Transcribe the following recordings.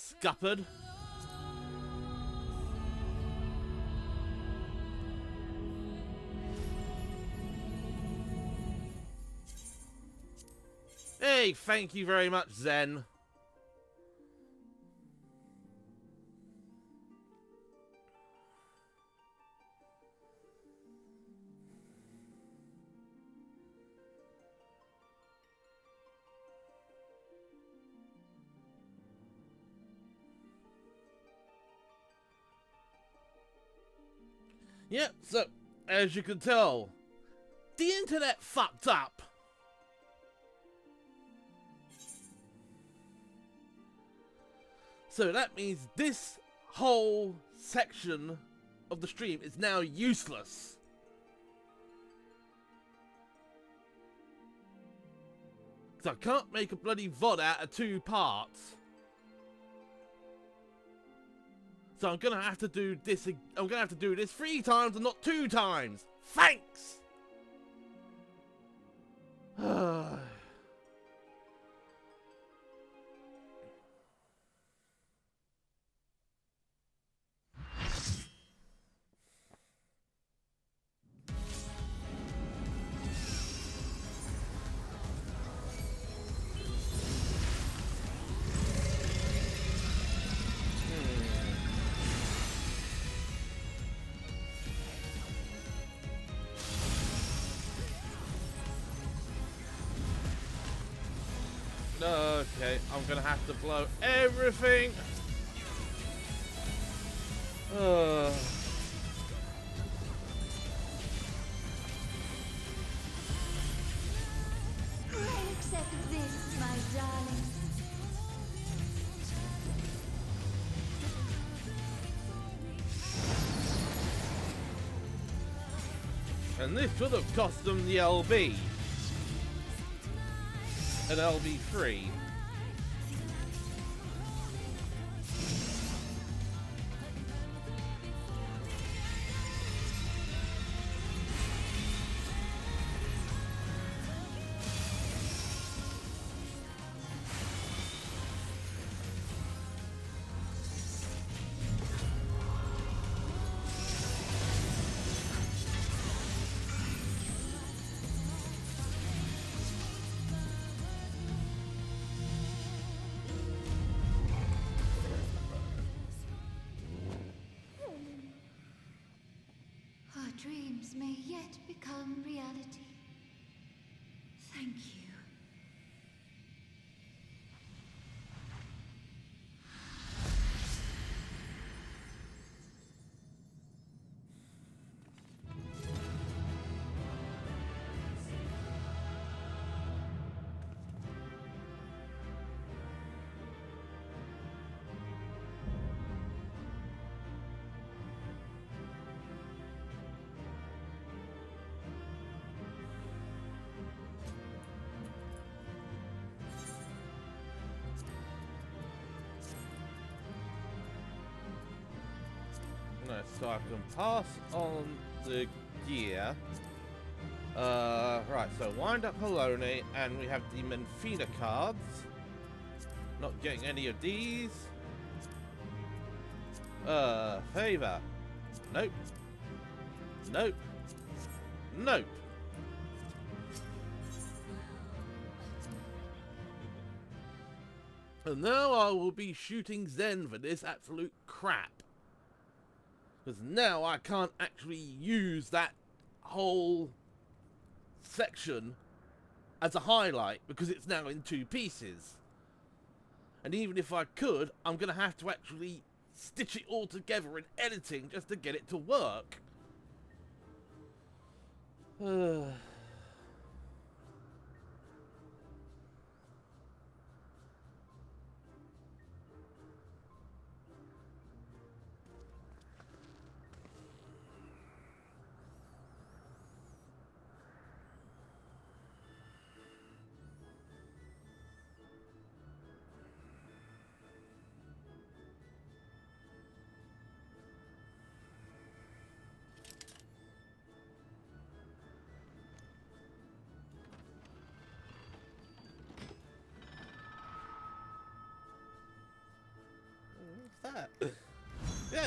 scuppered. Hey, thank you very much, Zen. Yep, so, as you can tell, the internet fucked up. So that means this whole section of the stream is now useless. Because I can't make a bloody VOD out of 2 parts. So I'm gonna have to do this. I'm gonna have to do this 3 times and not 2 times. Thanks. Okay, I'm gonna have to blow everything. Accept this, my darling. And this should have cost them the LB. An LB3. Our dreams may yet become reality. Thank you. No, so I can pass on the gear. Right, so wind up Halone, and we have the Menfina cards. Not getting any of these. Favor. Nope. Nope. Nope. And now I will be shooting Zen for this absolute crap. Because now I can't actually use that whole section as a highlight because it's now in 2 pieces. And even if I could, I'm going to have to actually stitch it all together in editing just to get it to work.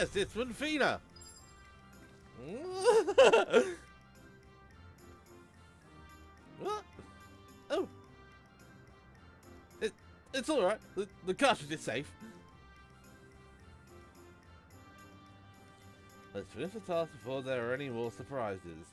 Yes, it's from Fina. What? Oh. It's alright. The cartridge is safe. Let's finish the task before there are any more surprises.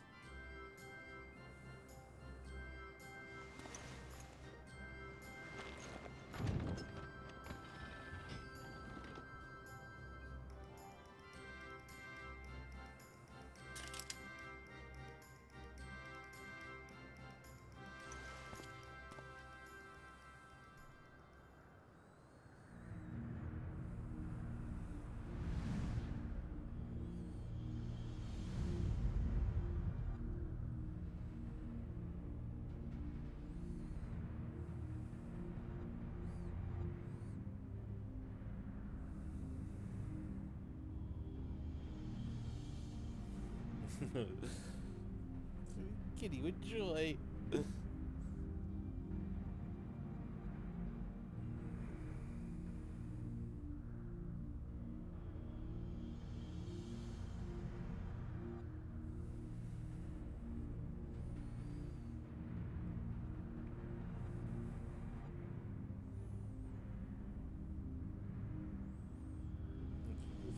Kitty with joy.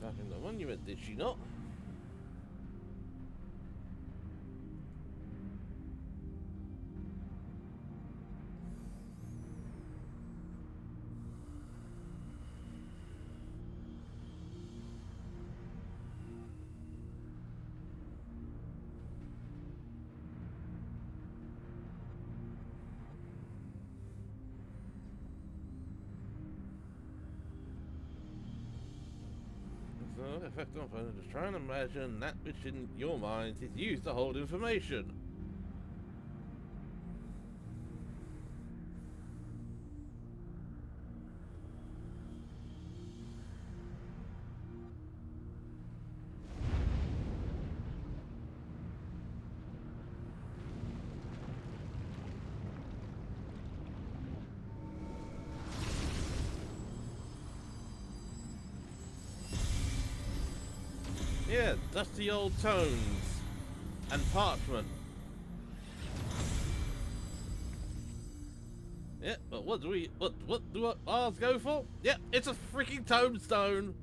Attacking the monument, did she not? So, effect on phone, just try and imagine that which in your mind is used to hold information. Yeah, dusty old tones and parchment. Yeah, but what do ours go for? Yep, it's a freaking tombstone.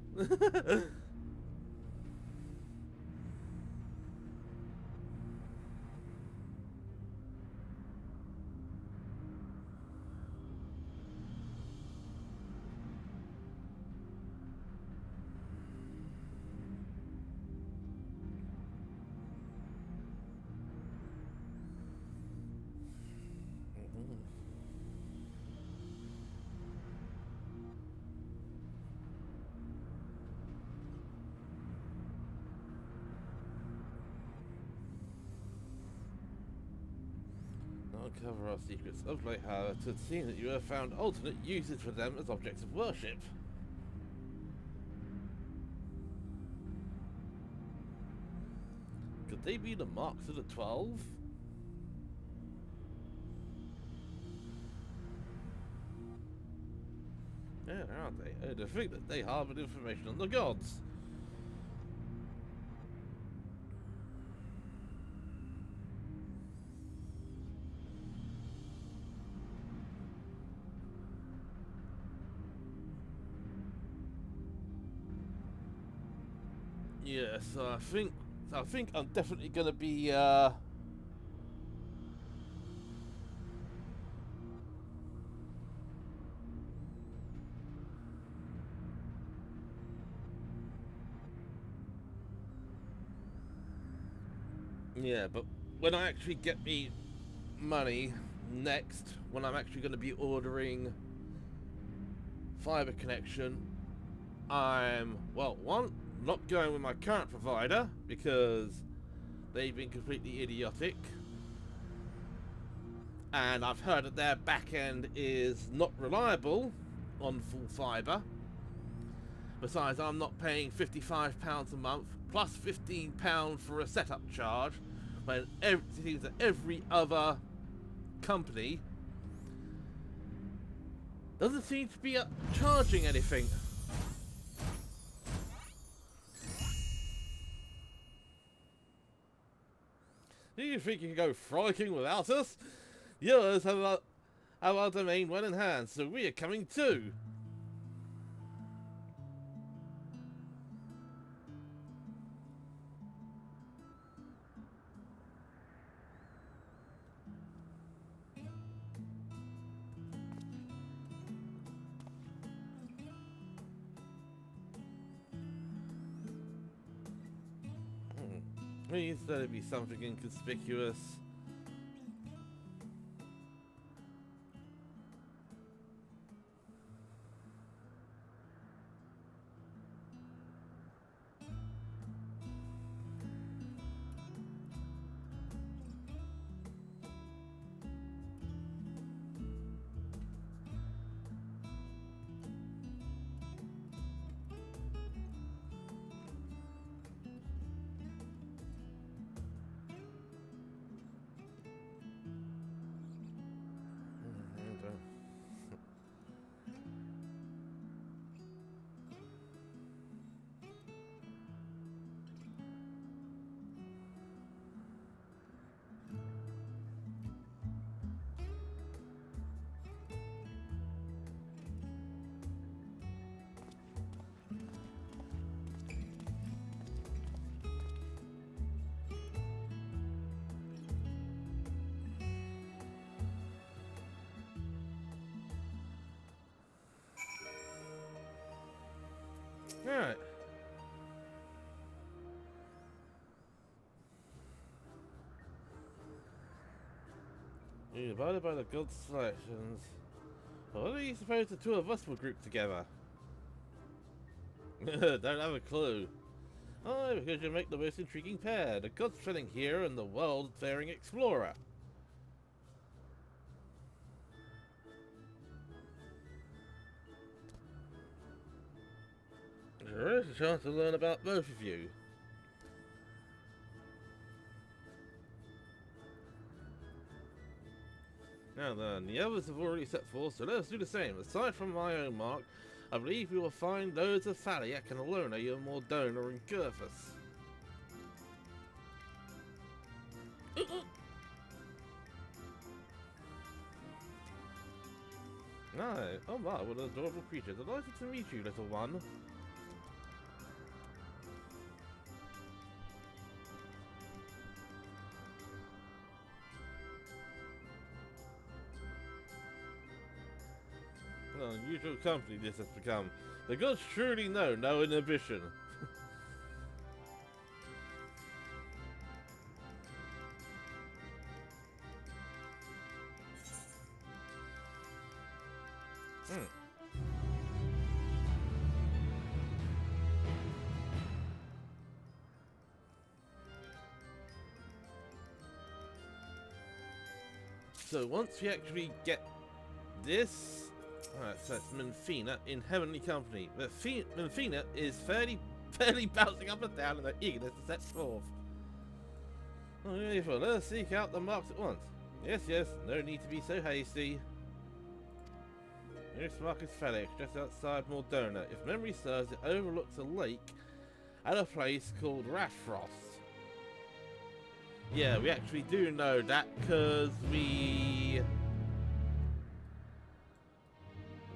Uncover our secrets of late, however, to have seen that you have found alternate uses for them as objects of worship. Could they be the marks of the 12? Yeah, aren't they? To think that they harbored information on the gods. Yeah, so I think I'm definitely gonna be yeah, but when I actually get me money next, when I'm actually gonna be ordering fiber connection, I'm, well, one, not going with my current provider because they've been completely idiotic, and I've heard that their back end is not reliable on full fiber. Besides, I'm not paying £55 a month plus £15 for a setup charge, when it seems that every other company doesn't seem to be charging anything. Do you think you can go frolicking without us? Yours have our domain well in hand, so we are coming too. Please let it be something inconspicuous. Alright. You're divided by the guild selections. What do you suppose the two of us will group together? Don't have a clue. Oh, because you make the most intriguing pair. The god-spreading hero and the world-faring explorer. There is a chance to learn about both of you. Now then, the others have already set forth, so let us do the same. Aside from my own mark, I believe we will find those of Thaliak and Alona, your Mordona and Gurthus. Aye, oh my, what an adorable creature. Delighted to meet you, little one. Well, unusual company this has become. The gods truly know no inhibition. So once we actually get this, alright, so it's Menfina in Heavenly Company. But Menfina is fairly bouncing up and down in her eagerness to set forth. Oh, beautiful. Let us seek out the marks at once. Yes, yes, no need to be so hasty. This mark is Felix, just outside Mordona. If memory serves, it overlooks a lake at a place called Rathfrost. Yeah, we actually do know that because we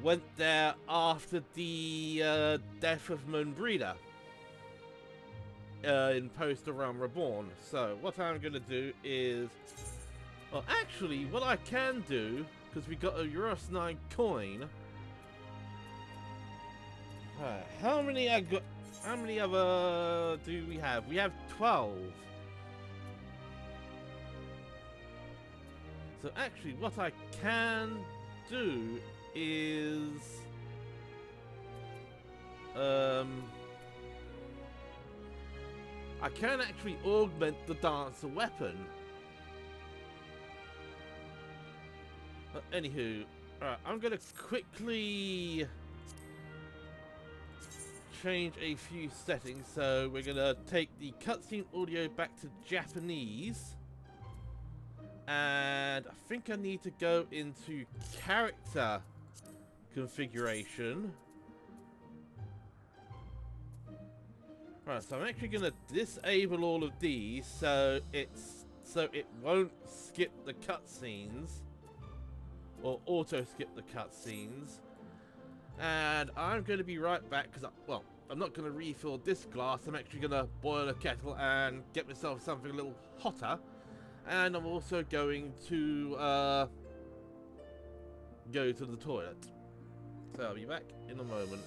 went there after the death of Moonbreeder in Post Realm Reborn. So what I'm going to do is, well, actually, what I can do, because we got a Euros 9 coin. How many other do we have? We have 12. So actually, what I can do is I can actually augment the dancer weapon. Anywho, alright, I'm gonna quickly change a few settings. So we're gonna take the cutscene audio back to Japanese. And I think I need to go into character configuration. Right, so I'm actually going to disable all of these so it's so it won't skip the cutscenes or auto skip the cutscenes. And I'm going to be right back because, well, I'm not going to refill this glass. I'm actually going to boil a kettle and get myself something a little hotter. And I'm also going to go to the toilet. So I'll be back in a moment.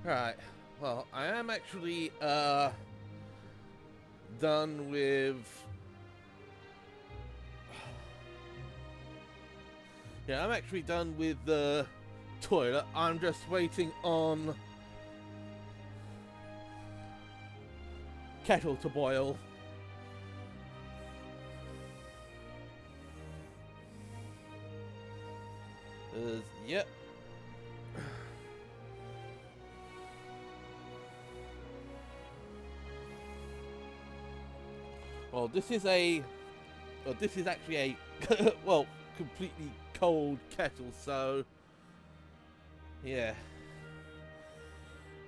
Right. Well, I am actually done with. Yeah, I'm actually done with the toilet. I'm just waiting on kettle to boil. Yep. Well, this is a. Well, this is actually a. Well, completely cold kettle, so. Yeah.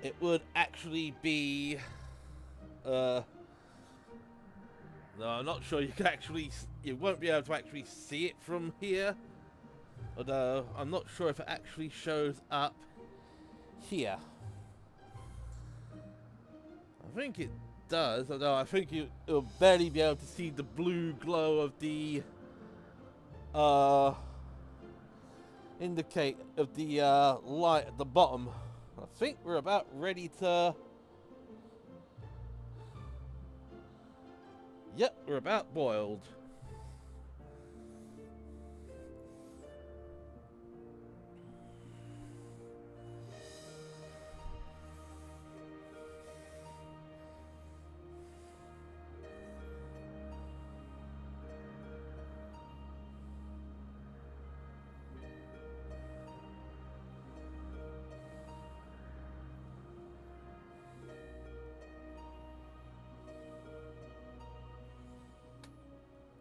It would actually be. No, I'm not sure you can actually. You won't be able to actually see it from here. Although, I'm not sure if it actually shows up here. I think it does, although I think you'll barely be able to see the blue glow of the indicate of the light at the bottom. I think we're about ready to. Yep, we're about boiled.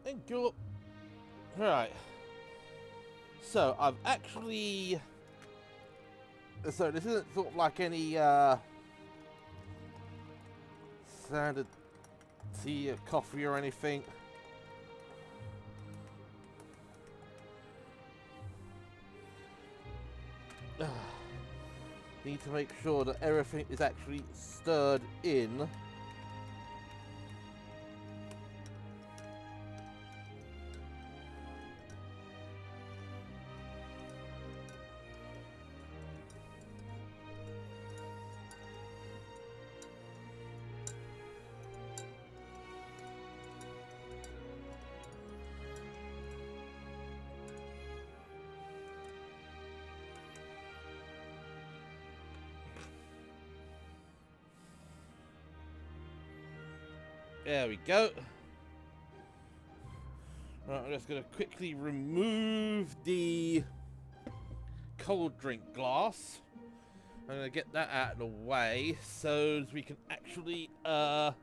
And go. Right. So I've actually So this isn't sort of like any standard tea or coffee or anything. Need to make sure that everything is actually stirred in. There we go. Right, I'm just going to quickly remove the cold drink glass. I'm going to get that out of the way so we can actually, don't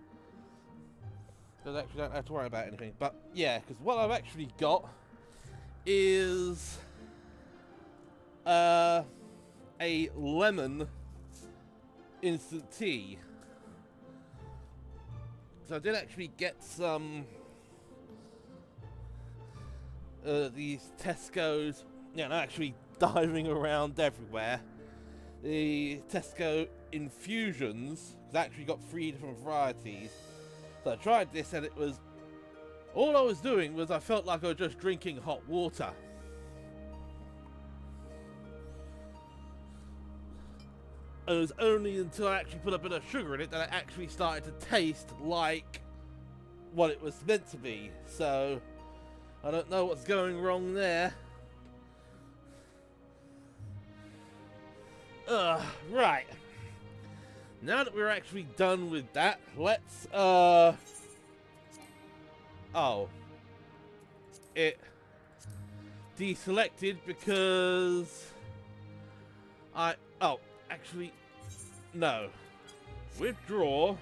have to worry about anything. But yeah, because what I've actually got is a lemon instant tea. So I did actually get some these Tesco's, you know, actually diving around everywhere. The Tesco infusions, I actually got 3 different varieties. So I tried this and it was, all I was doing was I felt like I was just drinking hot water. It was only until I actually put a bit of sugar in it that it actually started to taste like what it was meant to be. So I don't know what's going wrong there. Right. Now that we're actually done with that, let's oh. It deselected because actually, no. Withdraw.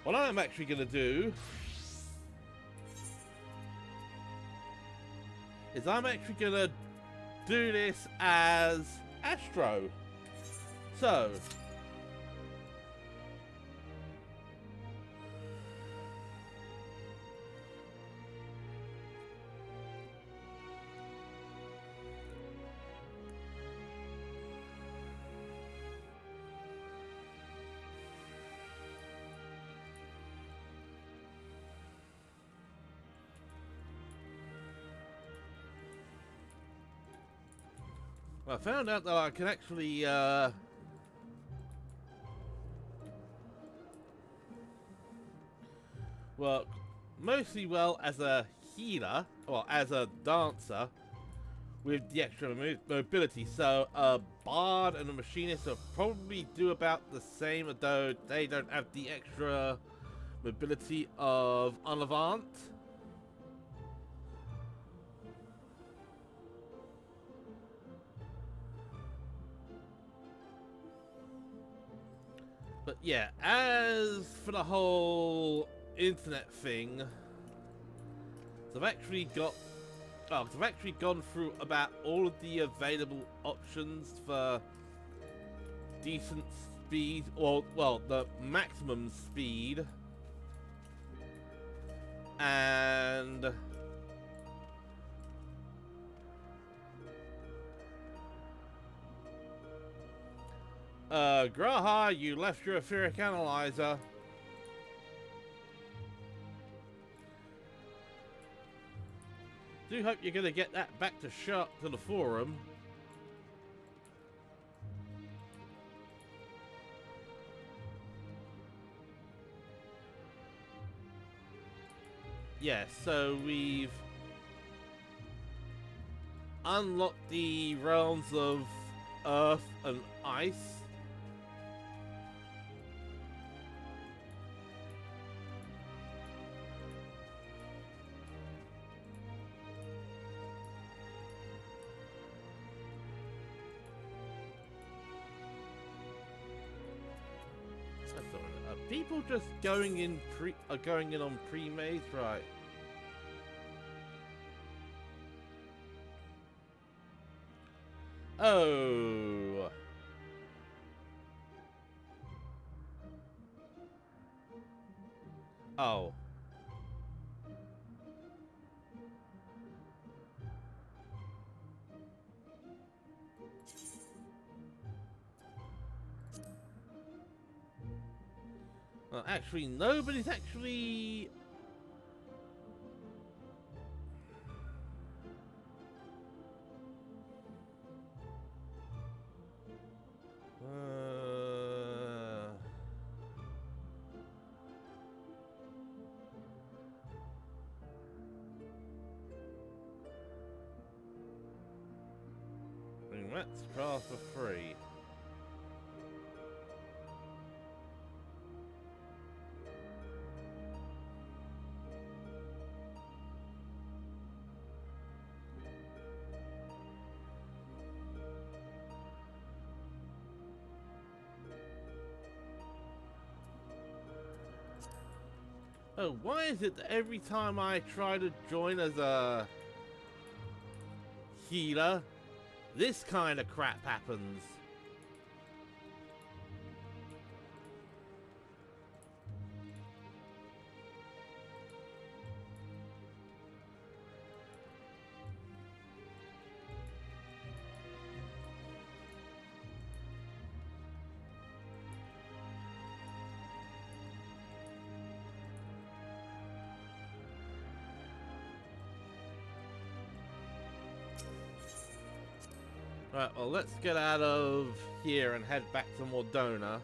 What I'm actually going to do is I'm actually going to do this as Astro. So, I found out that I can actually work mostly well as a healer, or as a dancer, with the extra mobility. So a bard and a machinist will probably do about the same, although they don't have the extra mobility of an avant. But yeah, as for the whole internet thing, so I've actually gone through about all of the available options for decent speed, or well, the maximum speed, and Graha, you left your etheric analyzer. Do hope you're gonna get that back to the forum. Yeah, so we've unlocked the realms of earth and ice. Are people just going in on pre-made, right? Oh, Oh. Well, actually, nobody's actually... Let's craft for free. Oh, why is it that every time I try to join as a healer, this kind of crap happens? Right, well, let's get out of here and head back to Mordona.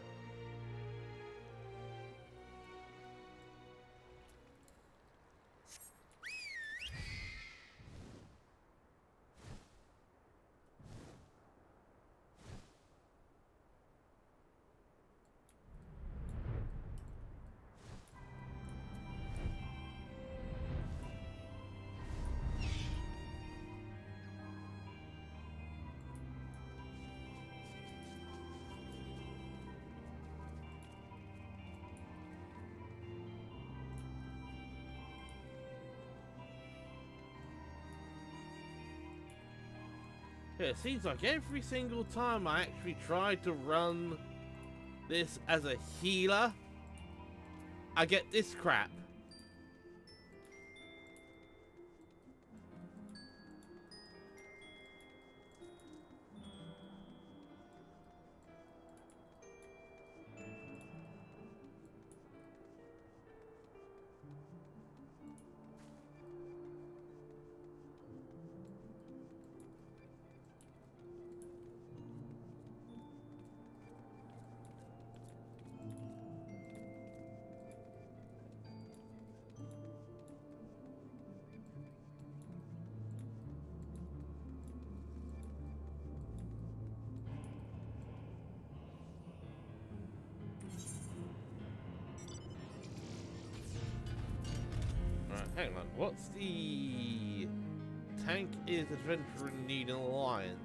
Yeah, it seems like every single time I actually try to run this as a healer, I get this crap. Alright, hang on. What's the tank is adventure in need an alliance?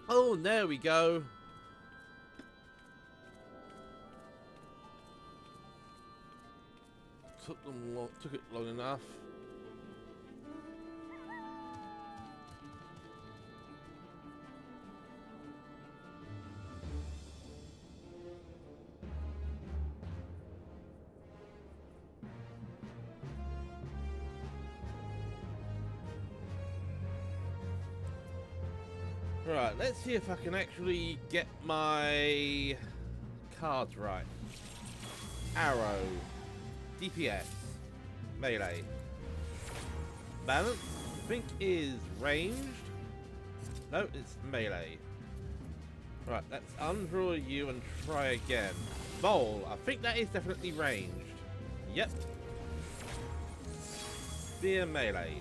Oh, there we go. Took it long enough. Right, let's see if I can actually get my cards right. Arrow, DPS, melee. Balance, I think is ranged. No, it's melee. Right, let's undraw you and try again. Bowl, I think that is definitely ranged. Yep. Spear, melee.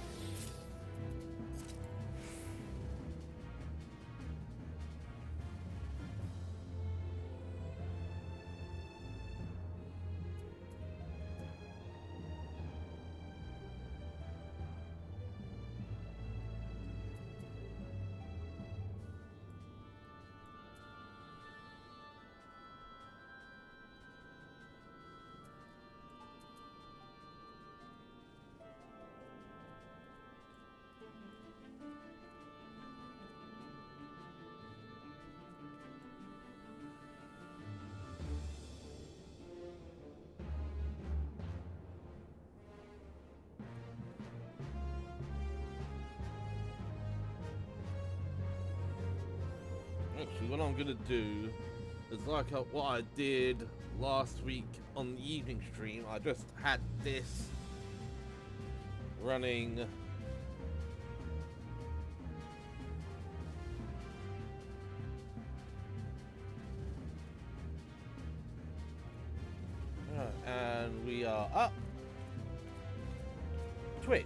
Actually, what I'm gonna do is like what I did last week on the evening stream. I just had this running and we are up. Twitch.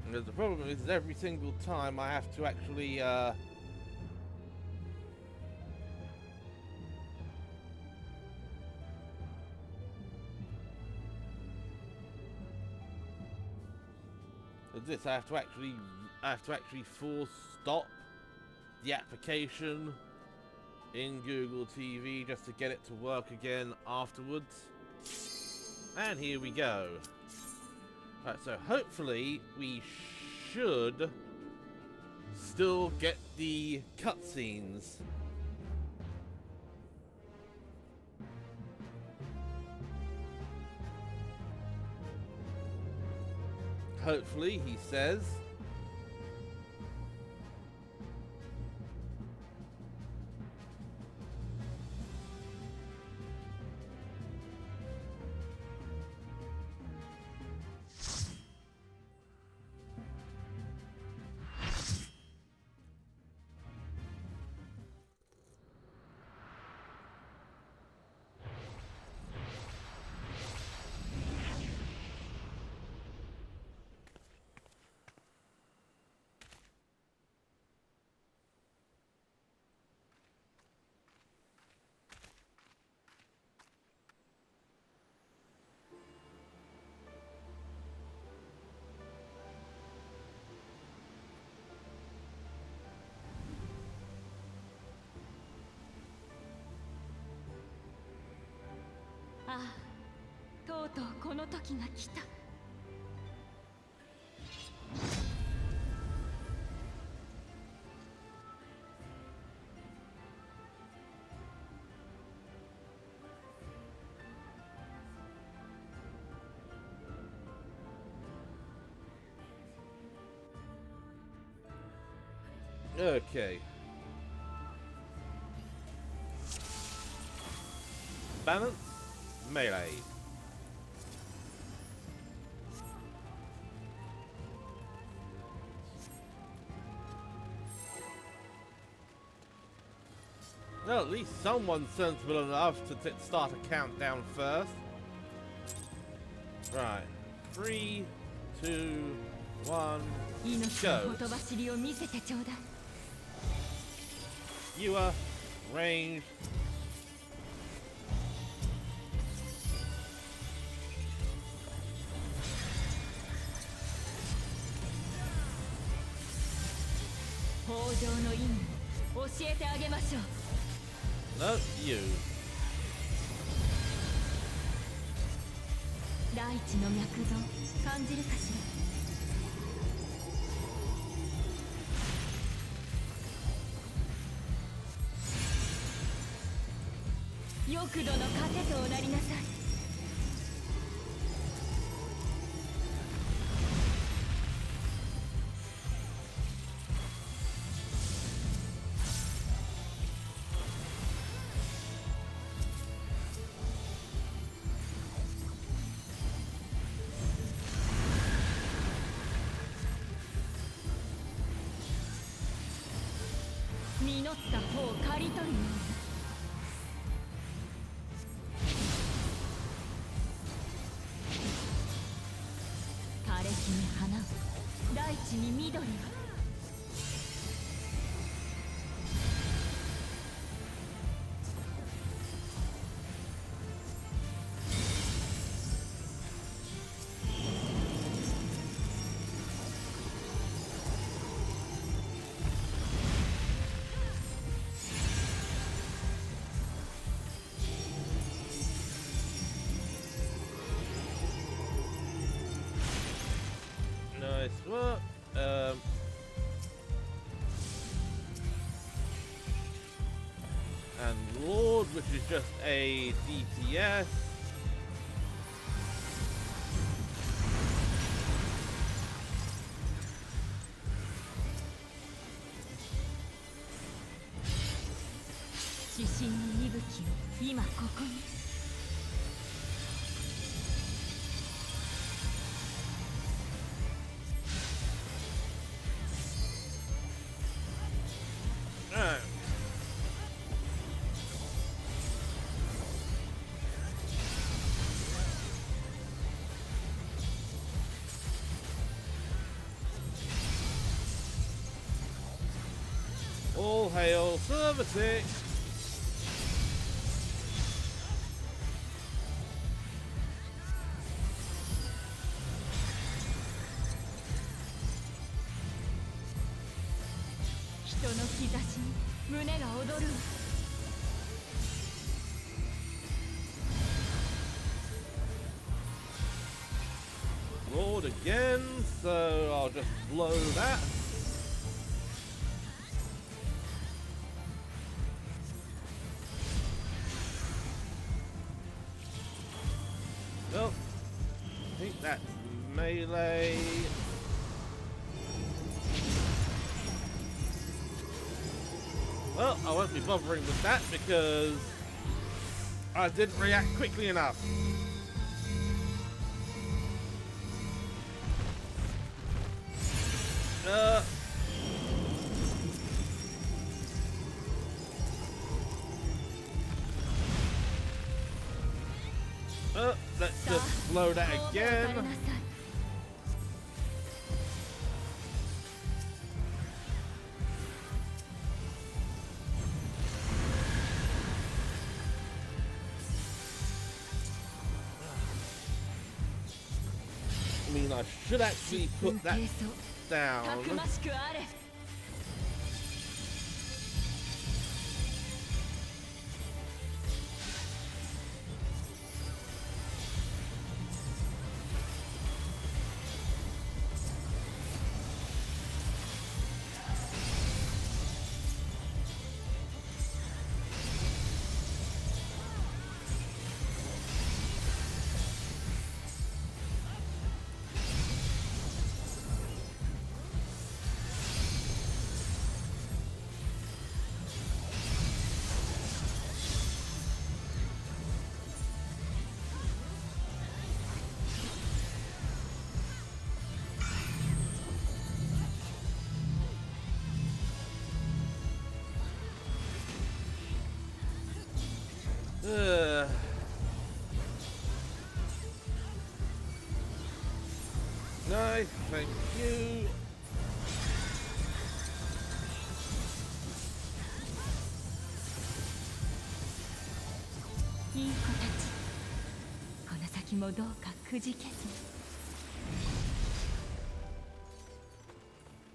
Because the problem is every single time I have to actually I have to actually force stop the application in Google TV just to get it to work again afterwards. And here we go. Right, so hopefully we should still get the cutscenes. Hopefully, he says.ああ、とうとうこの時が来た。Okay. Balance, melee. Well, at least someone's sensible enough to start a countdown first. Right. 3, 2, 1, go. Viewer, range. No, you. 大地の脈動感じるかしら。翼土の糧とおなりなさい。った方を刈り取るように。枯れ木に花を、大地に緑を。Nice work. And Lord, which is just a DPS. Alright. All hail Server 6. Lord again, so I'll just blow that. Well, I think that's melee. Well, I won't be bothering with that because I didn't react quickly enough. Let's just blow that again. I mean, I should actually put that down. Nice, thank you.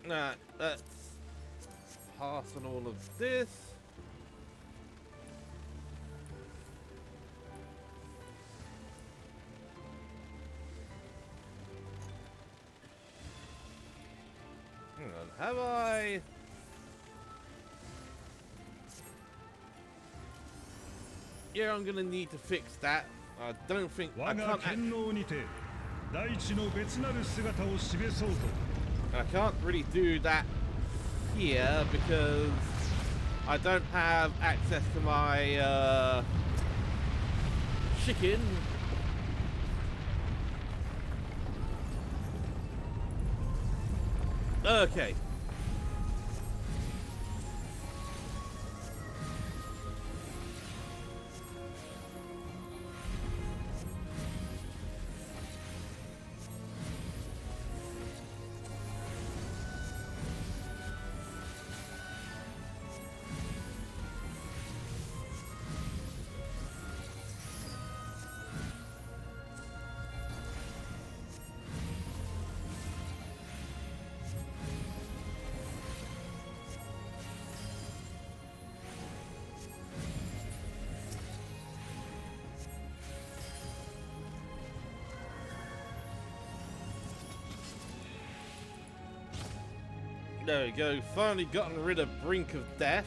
Nah, let's pass on all of this. Hang on, have I? Yeah, I'm gonna need to fix that. I don't think I can't really do that here because I don't have access to my chicken. Okay. There we go. Finally gotten rid of Brink of Death.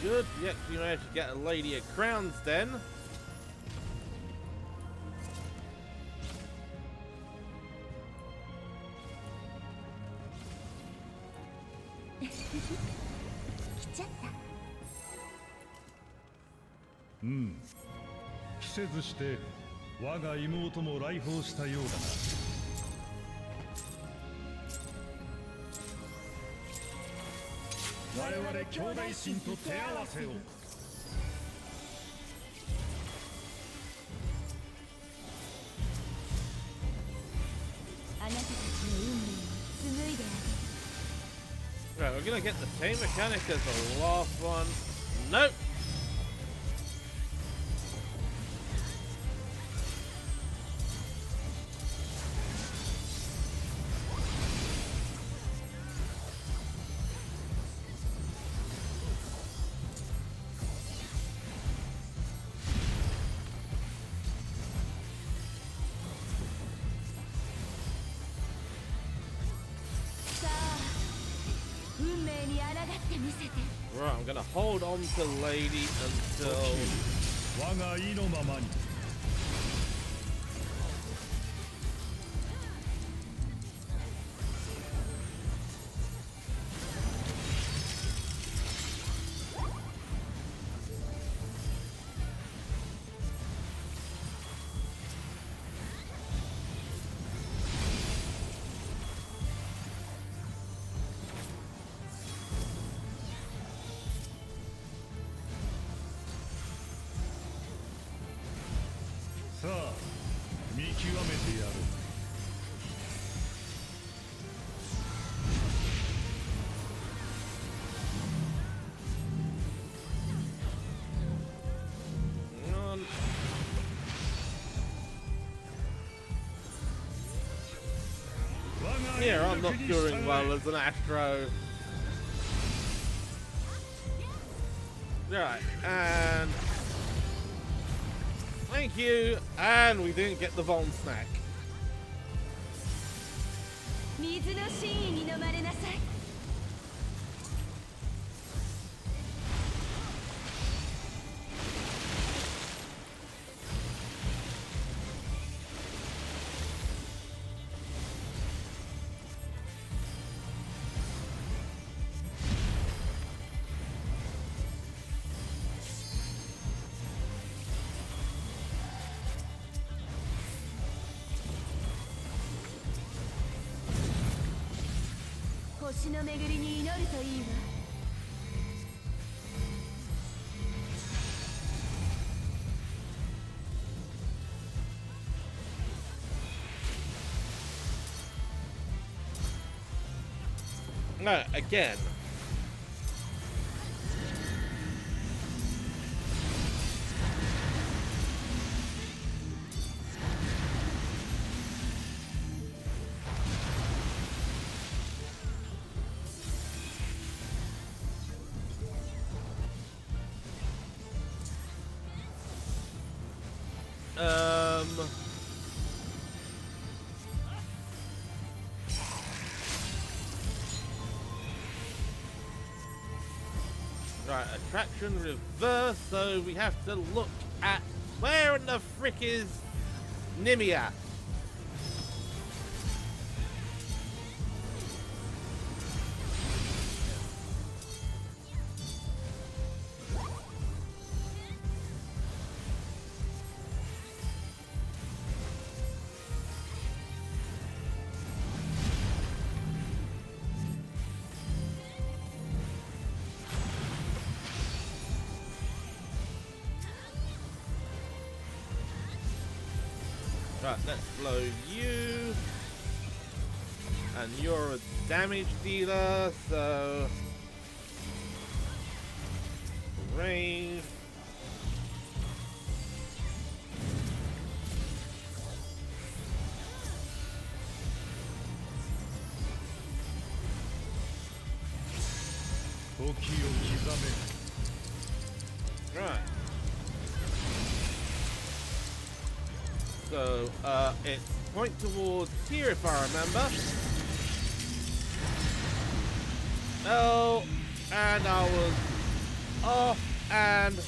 Good. We actually managed to get a Lady of Crowns then. Hmm. 季節して我が妹も来訪したようだな。我々兄弟心と手合わせを。あなたたちの運命を紡いであげる。 Right, we're gonna get the same mechanic as the last one. Nope. Right, I'm gonna hold on to Lady until 我が意のままに。さあ、見極めてやる。Yeah, I'm not doing well as an Astro. Right, and thank you, and we didn't get the Von snack. 水の真意に飲まれなさい。星の巡りに祈るといいわ。No, again. Right, attraction reverse, so we have to look at where in the frick is Nimia? Right, let's blow you. And you're a damage dealer, so range. Right. So, it's point towards here if I remember. Oh, and I was off and...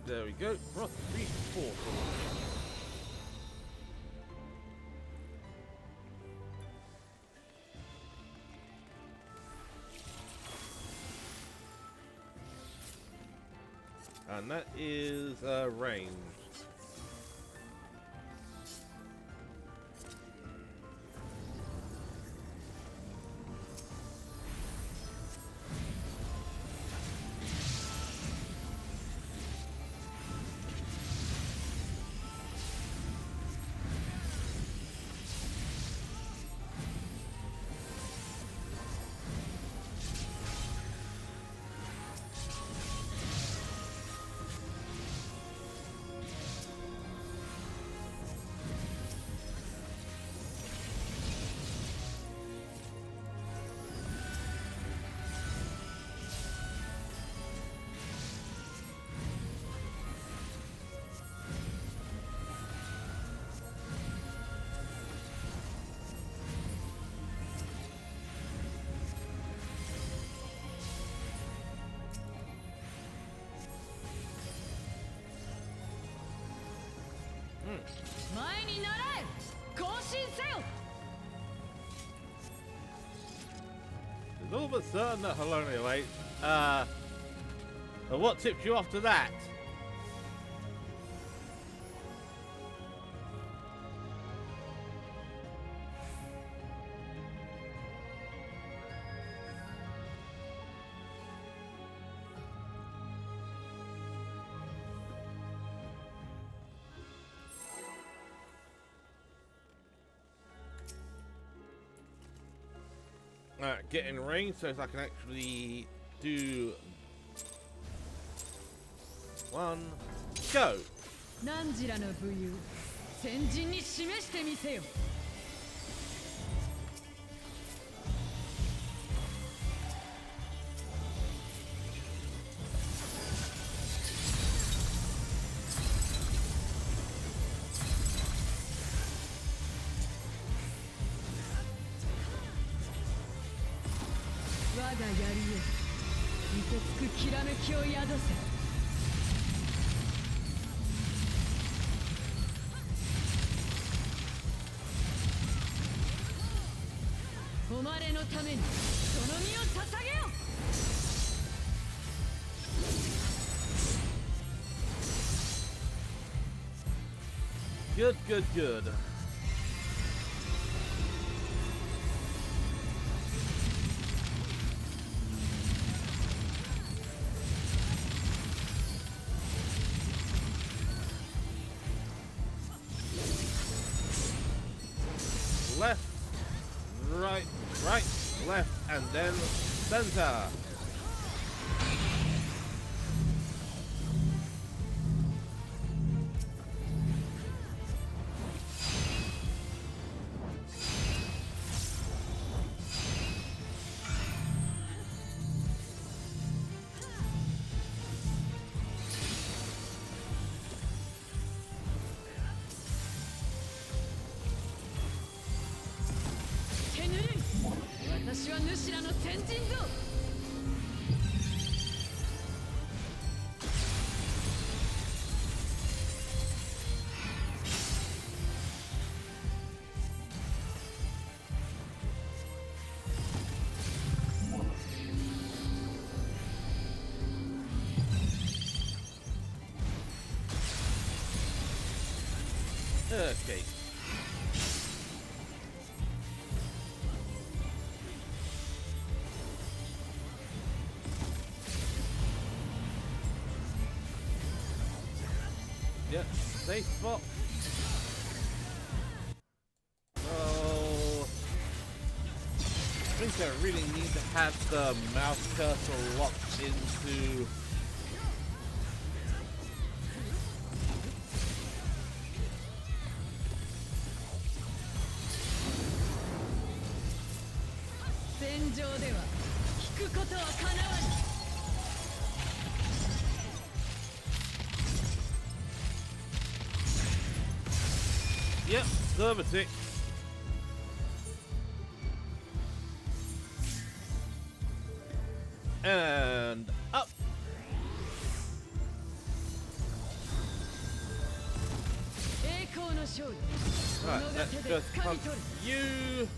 There we go. Cross 3-4. And that is range. It's all but certain that Helena wait. What tipped you off to that? Alright, get in range so I can actually do one, go! 何時らの武勇先人に示してみせよ 我が槍よ見てつくきらめきを宿せ Right, 誉れのためにその身を捧げよ。 Good, good, good. Left, right, right, left, and then center. Okay. Yep, safe spot. Oh, I think I really need to have the mouse cursor locked into Yep, server tick. And up. Right, let's just hunt you.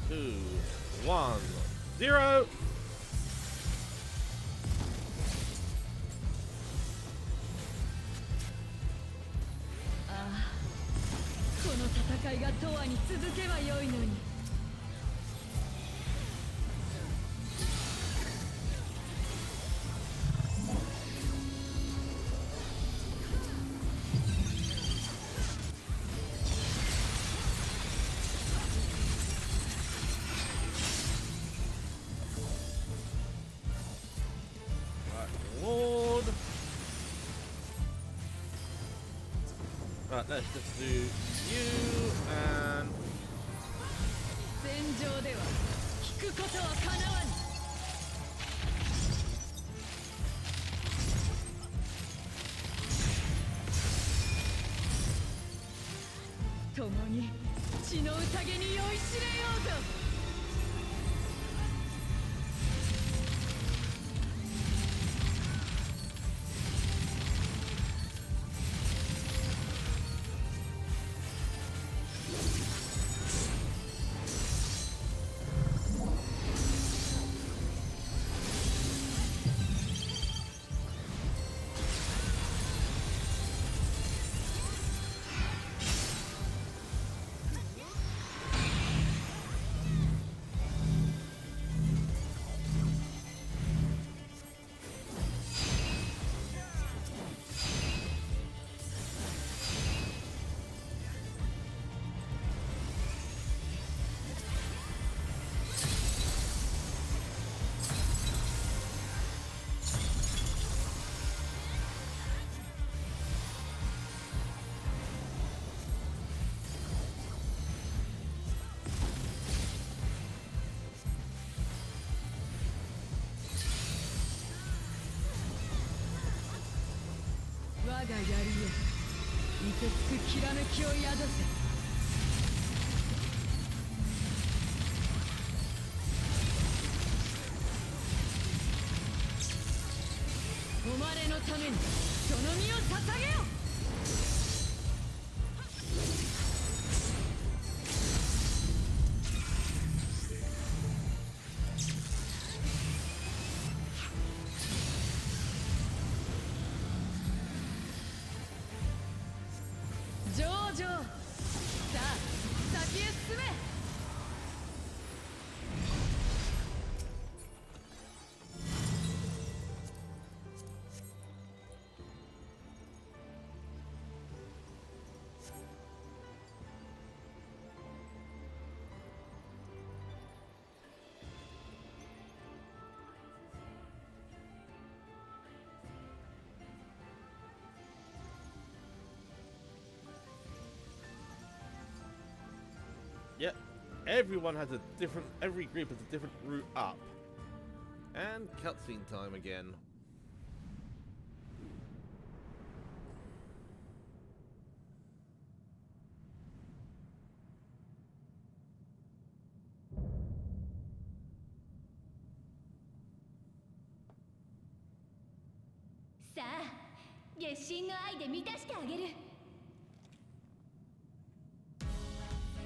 Two, 1, 0. Right, let's just do you and 我が槍よ、凍てつくきらめきを宿せ。誉れのためにその身を捧げよ。上々。さあ先へ進め。Yep, everyone has a different, every group has a different route up. And cutscene time again.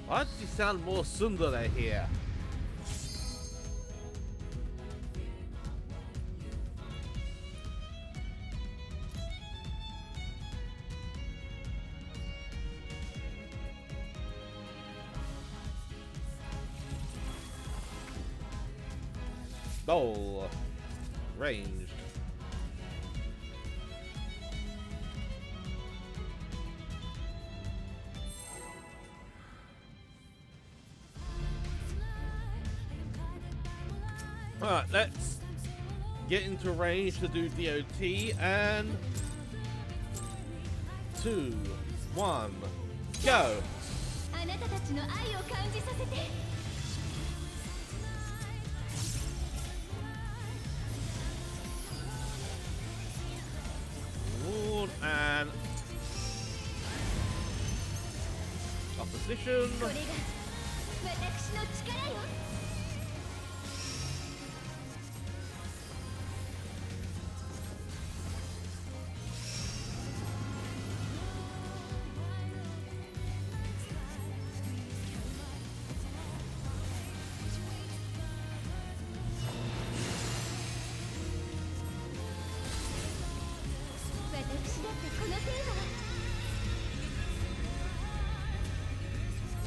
Why does he sound more tsundere here? Oh, ranged. Alright, let's get into range to do DOT, and 2, 1, go! Lord and opposition.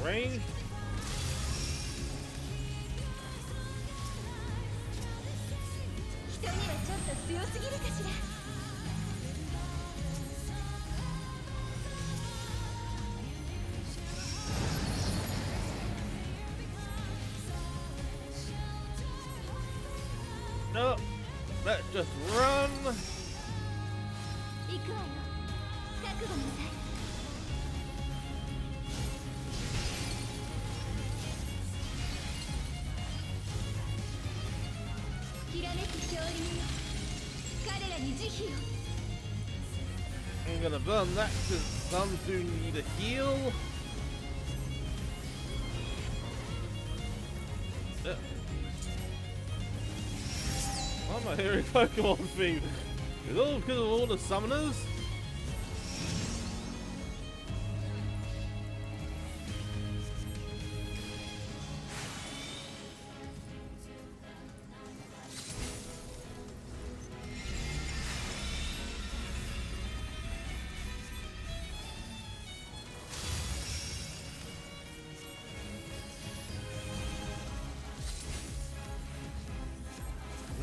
Range. No, let's just run. I'm gonna burn that since some do need a heal. Why am I hearing Pokemon theme? Is it all because of all the summoners?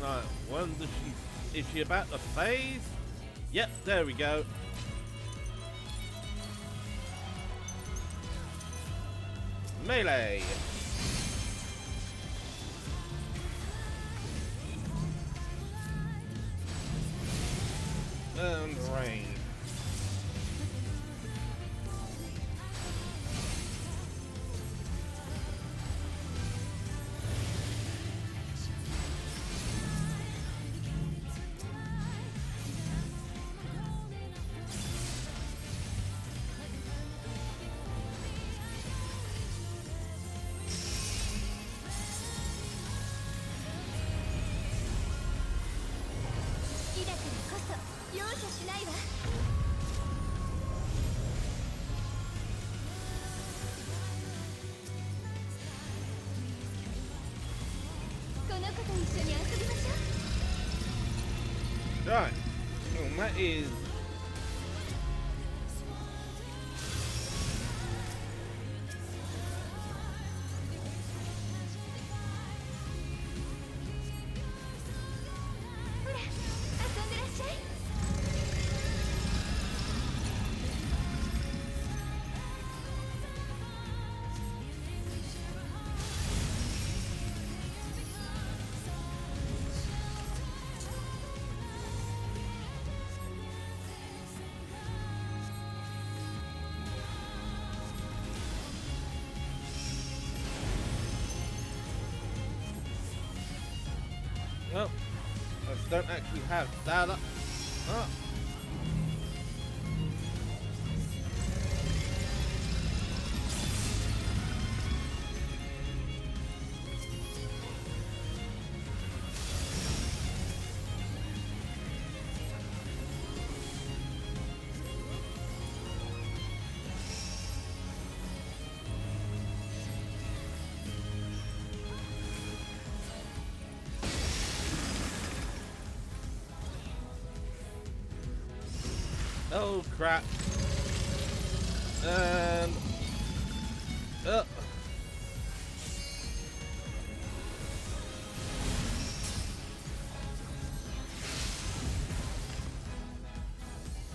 Right, when does she... Is she about to phase? Yep, there we go. Melee! And range. しないわ。この子と一緒に遊びましょう。 Right. Well, that is... Oh, I don't actually have that up. Oh. Oh crap. And oh.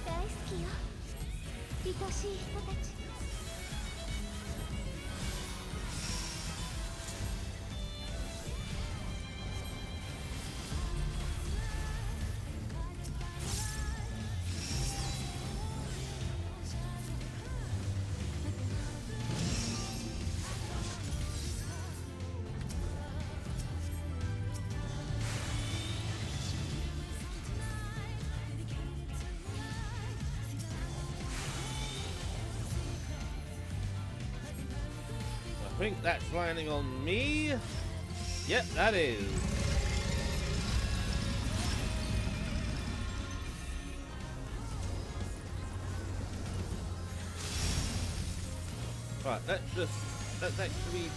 大好きよ、愛しい人たち。I think that's landing on me. Yep, that is. Right, let's actually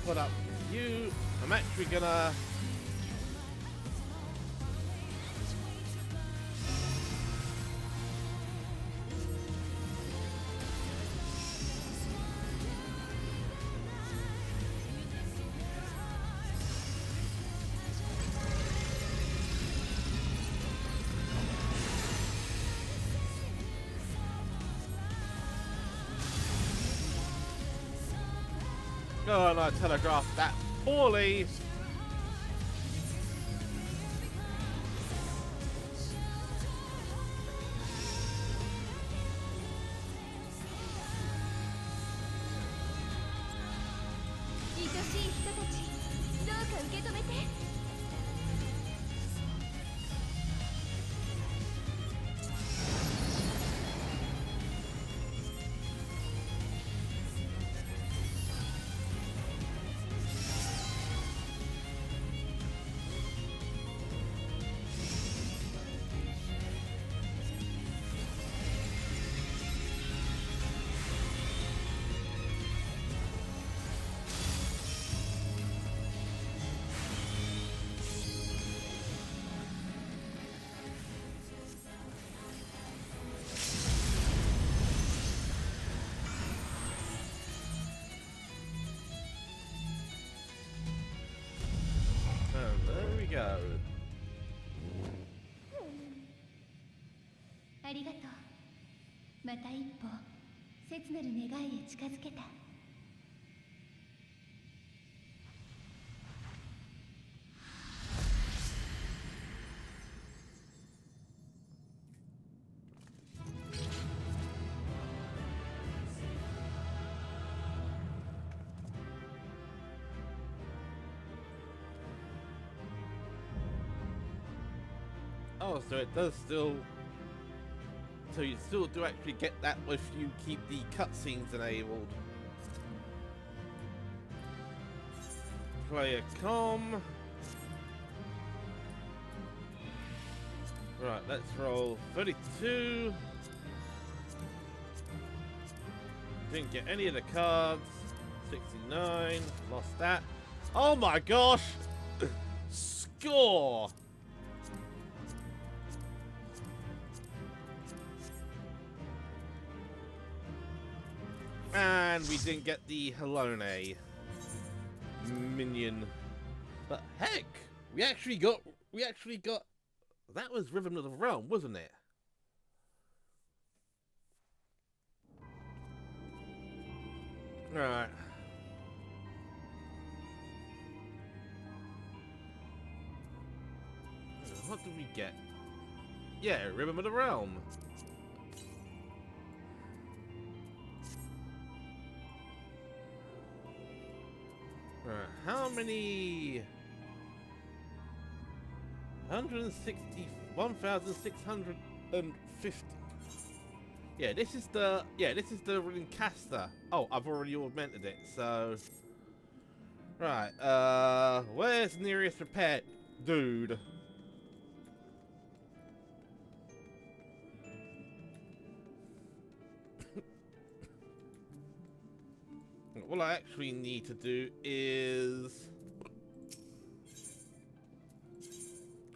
put up you. I'm actually gonna oh, and I telegraphed that poorly. There we go. ありがとう。また一歩切なる願いへ近づけた。Oh, so it does still. So you still do actually get that if you keep the cutscenes enabled. Player com. Right, let's roll 32. Didn't get any of the cards. 69. Lost that. Oh my gosh! Score! And we didn't get the Halone minion. But heck! We actually got that was Rhythm of the Realm, wasn't it? Right. What did we get? Yeah, Rhythm of the Realm. Right, how many? 160,650. Yeah, this is the Rincaster. Oh, I've already augmented it, so right, where's the nearest repair dude? What I actually need to do is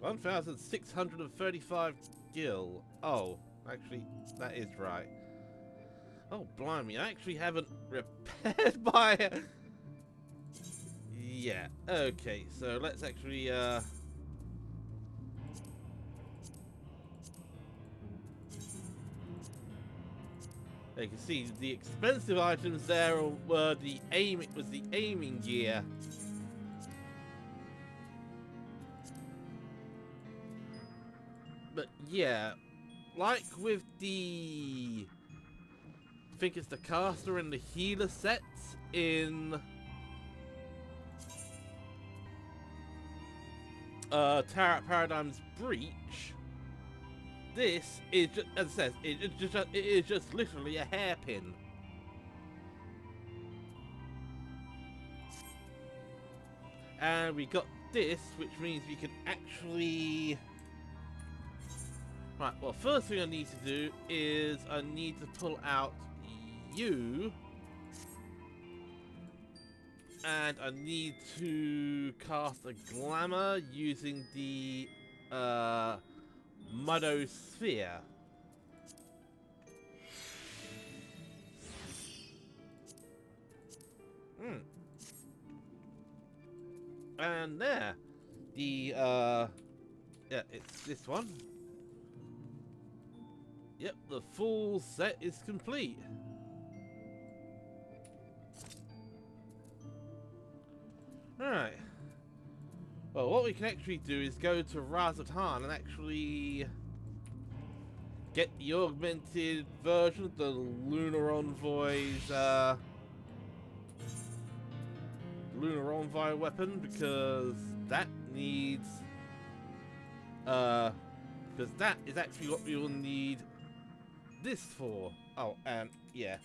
1,635 gil. Oh, actually, that is right. Oh, blimey, I actually haven't repaired my... Yeah, okay, so let's actually, You can see the expensive items there were the aiming gear. But yeah, like with the... I think it's the caster and the healer sets in Tarot Paradigm's Breach. This is just, as it says, it is just literally a hairpin. And we got this, which means we can actually... Right, well, first thing I need to do is I need to pull out you. And I need to cast a glamour using the Mudosphere. And there, the yeah, it's this one. Yep, the full set is complete. Alright. Well, what we can actually do is go to Razatan and actually get the augmented version of the Lunar Envoy's Lunar Envoy weapon, because that needs because that is actually what we will need this for. Oh, and yeah,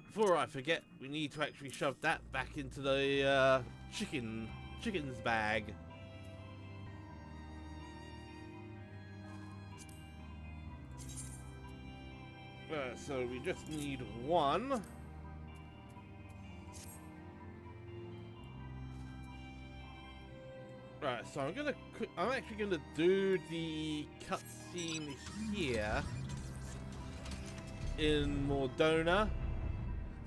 before I forget, we need to actually shove that back into the chicken's bag. So we just need one. Right, so I'm actually gonna do the cutscene here in Mordona.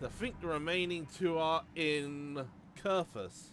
I think the remaining two are in Kurfus.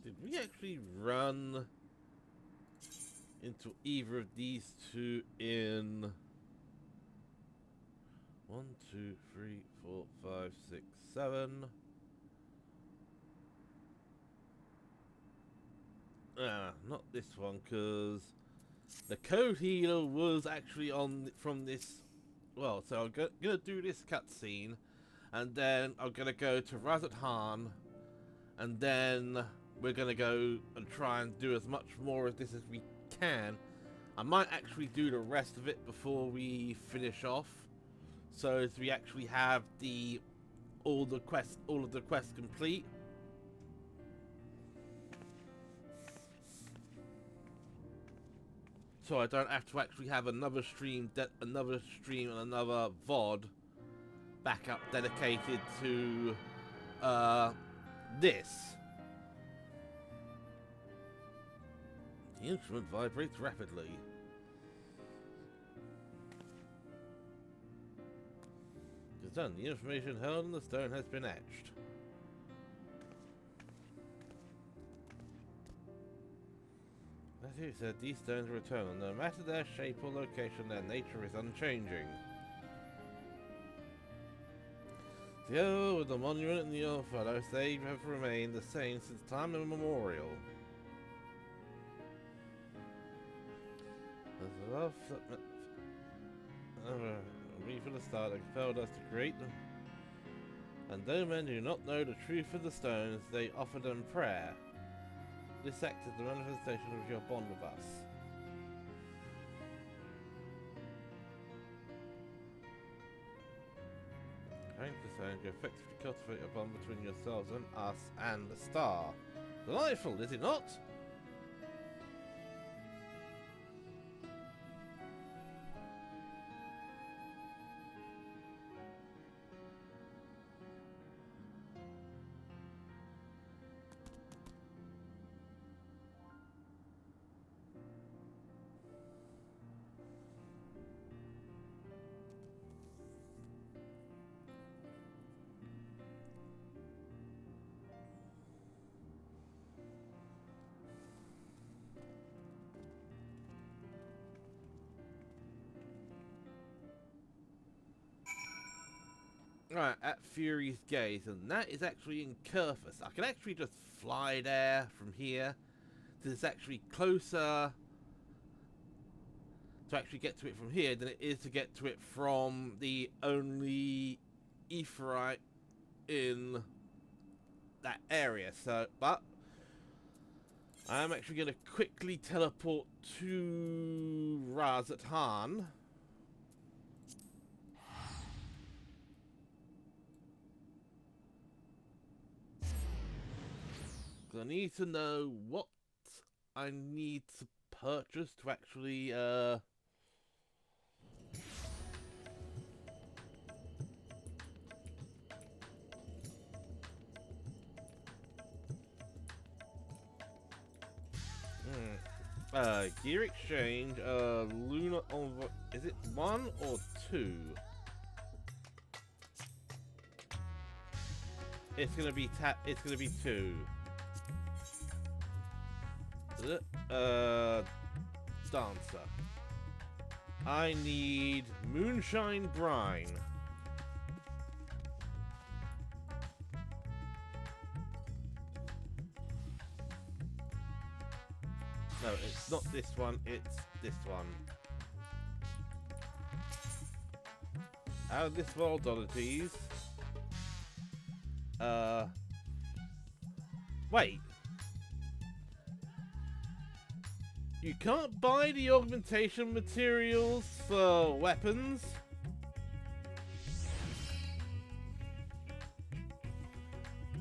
Did we actually run into either of these two in 1, 2, 3, 4, 5, 6, 7. Not this one, because the code healer was actually on from this. Well, so I'm gonna do this cutscene, and then I'm gonna go to Razat Han, and then we're gonna go and try and do as much more of this as we can. I might actually do the rest of it before we finish off, so as we actually have all of the quests complete. So I don't have to actually have another stream and another VOD backup dedicated to this. The instrument vibrates rapidly. It is done. The information held in the stone has been etched. As you said, these stones are eternal. No matter their shape or location, their nature is unchanging. Together with the monument and the old photos, they have remained the same since time immemorial. There's a love that we for the start that compelled us to create them. And though men do not know the truth of the stones, they offer them prayer. This act is the manifestation of your bond with us. Thank the stones, you effectively cultivate a bond between yourselves and us and the star. Delightful, is it not? Right, at Fury's Gaze, and that is actually in Kerfus. I can actually just fly there from here. It's actually closer to actually get to it from here than it is to get to it from the only Aetheryte in that area. So, but I'm actually going to quickly teleport to Razat Han. I need to know what I need to purchase to actually gear exchange, Lunar Envoy, is it 1 or 2? It's gonna be 2. Dancer. I need Moonshine Brine. No, it's not this one, it's this one. Out of this world oddities. Wait. You can't buy the augmentation materials for weapons?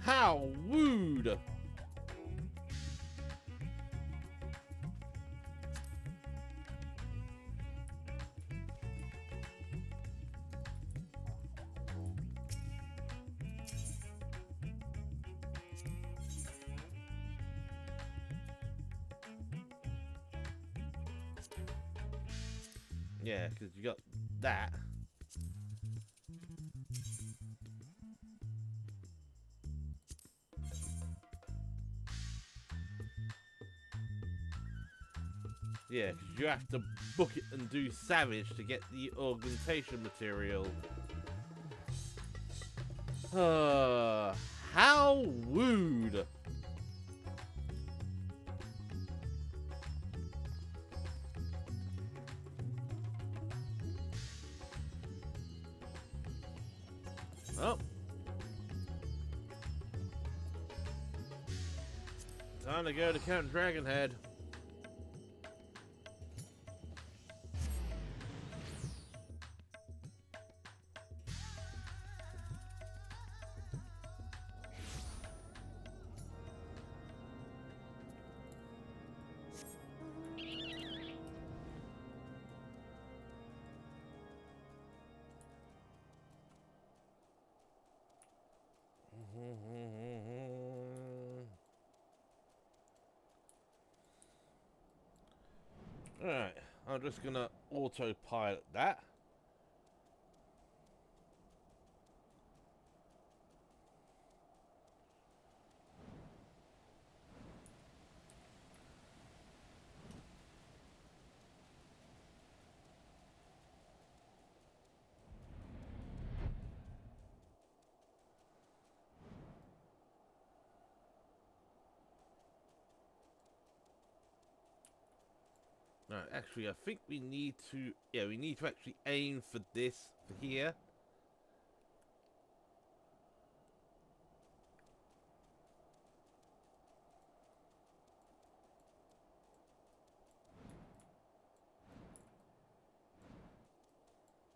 How wooed! Yeah, because you got that. Yeah, because you have to book it and do Savage to get the augmentation material. How wooed. Oh. Time to go to Count Dragonhead. Alright, I'm just gonna autopilot that. Alright, actually, I think we need to, yeah, we need to actually aim for this, for here.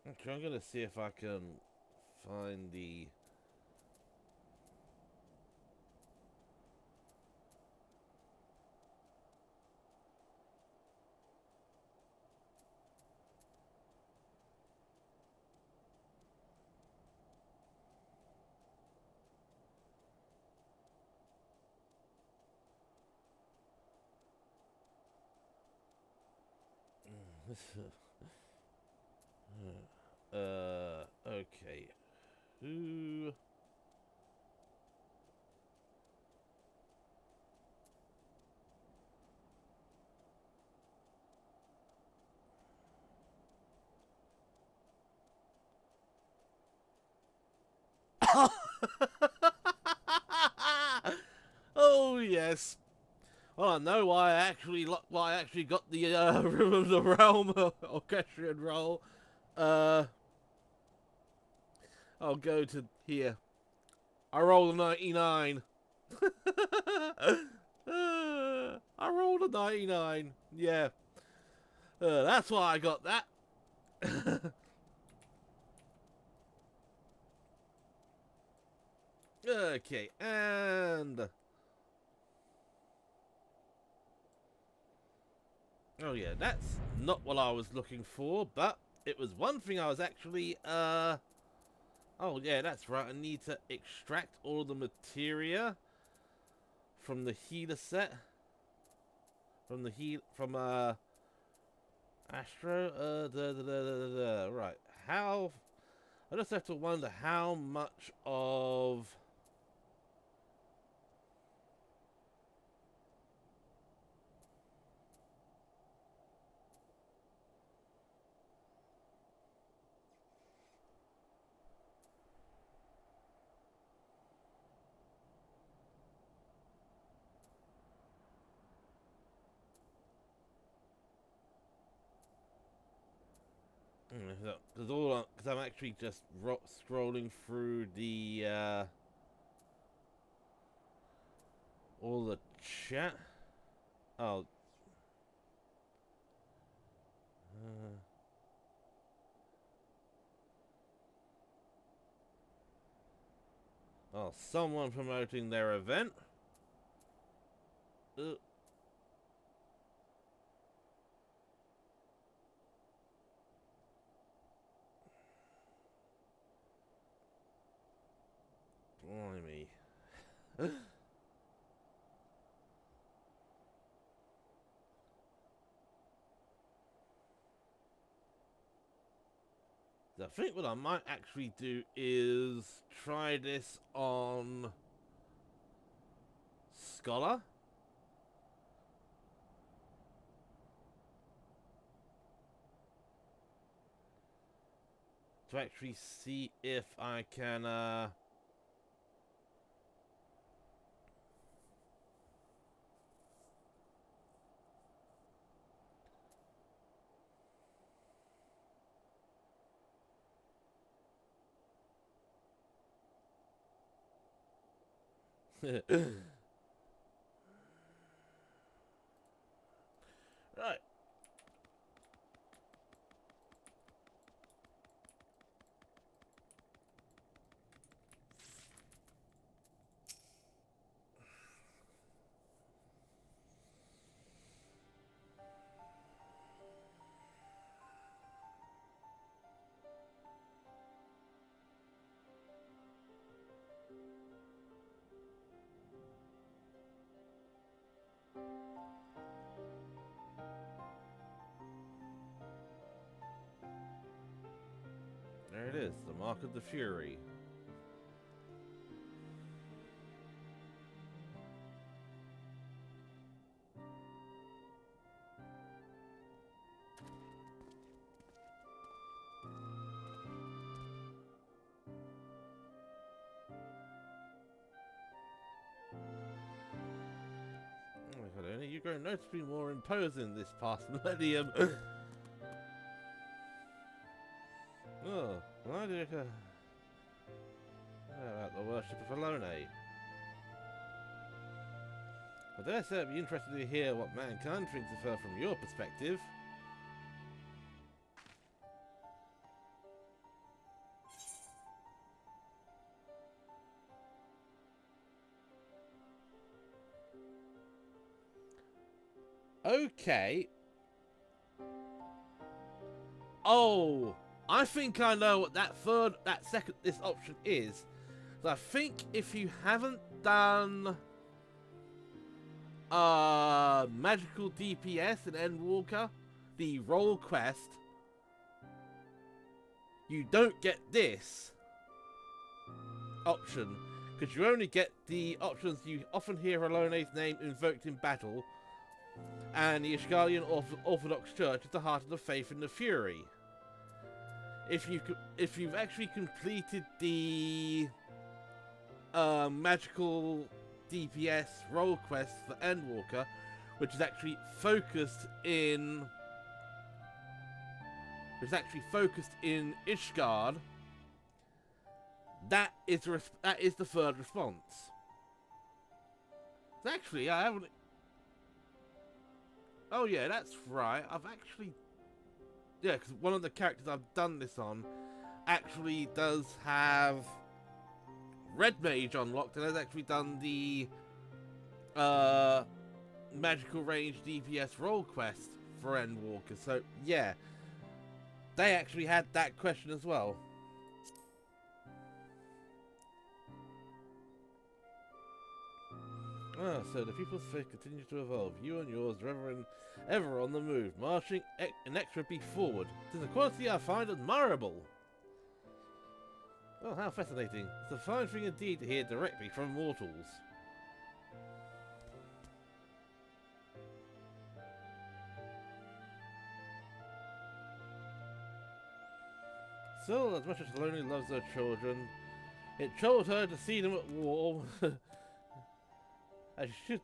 Okay, I'm gonna see if I can find the... okay. Who... Oh, yes. Well, I know why I actually got the Rhythm of the Realm orchestrion roll. I'll go to here. I rolled a 99. I rolled a 99. Yeah. That's why I got that. Okay, and... Oh yeah, that's not what I was looking for, but it was one thing I was actually, Oh yeah, that's right, I need to extract all the materia from the healer set. From Astro, right, how... I just have to wonder how much of... Because I'm actually just scrolling through the all the chat. Oh, oh, someone promoting their event. Blimey. I think what I might actually do is try this on Scholar. To actually see if I can, Right. There it is, the Mark of the Fury. Oh my god, only you grow noticeably more imposing this past millennium. Oh, why do you about the worship of Alone? I dare say I'd be interested to hear what mankind thinks of her from your perspective. Okay. Oh, I think I know what this option is. So I think if you haven't done magical DPS in Endwalker, the role quest, you don't get this option, because you only get the options you often hear Alone's name invoked in battle, and the Ishgalian Orthodox Church is the heart of the faith in the Fury. If you've actually completed the magical DPS role quest for Endwalker, which is actually focused in Ishgard, that is the third response. Actually, I haven't. Oh yeah, that's right. I've actually, yeah, because one of the characters I've done this on actually does have Red Mage unlocked and has actually done the magical range DPS role quest for Endwalker. So yeah, they actually had that question as well. Ah, so the people's faith continues to evolve. You and yours, ever on the move, marching inexorably forward. It is a quality I find admirable. Oh, how fascinating. It's a fine thing indeed to hear directly from mortals. So, as much as Lonely loves her children, it troubled her to see them at war. As you should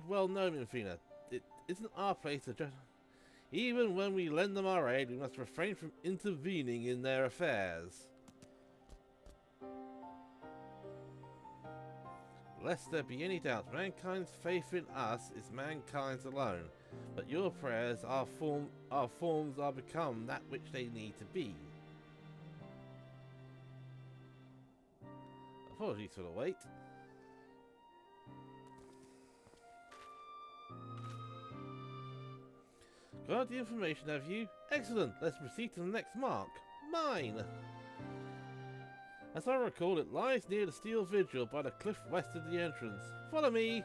well know, Minfina, it isn't our place to just... Even when we lend them our aid, we must refrain from intervening in their affairs. Lest there be any doubt, mankind's faith in us is mankind's alone, but your prayers are forms are become that which they need to be. Apologies for the wait. Got the information, have you? Excellent! Let's proceed to the next mark. Mine! As I recall, it lies near the steel vigil by the cliff west of the entrance. Follow me!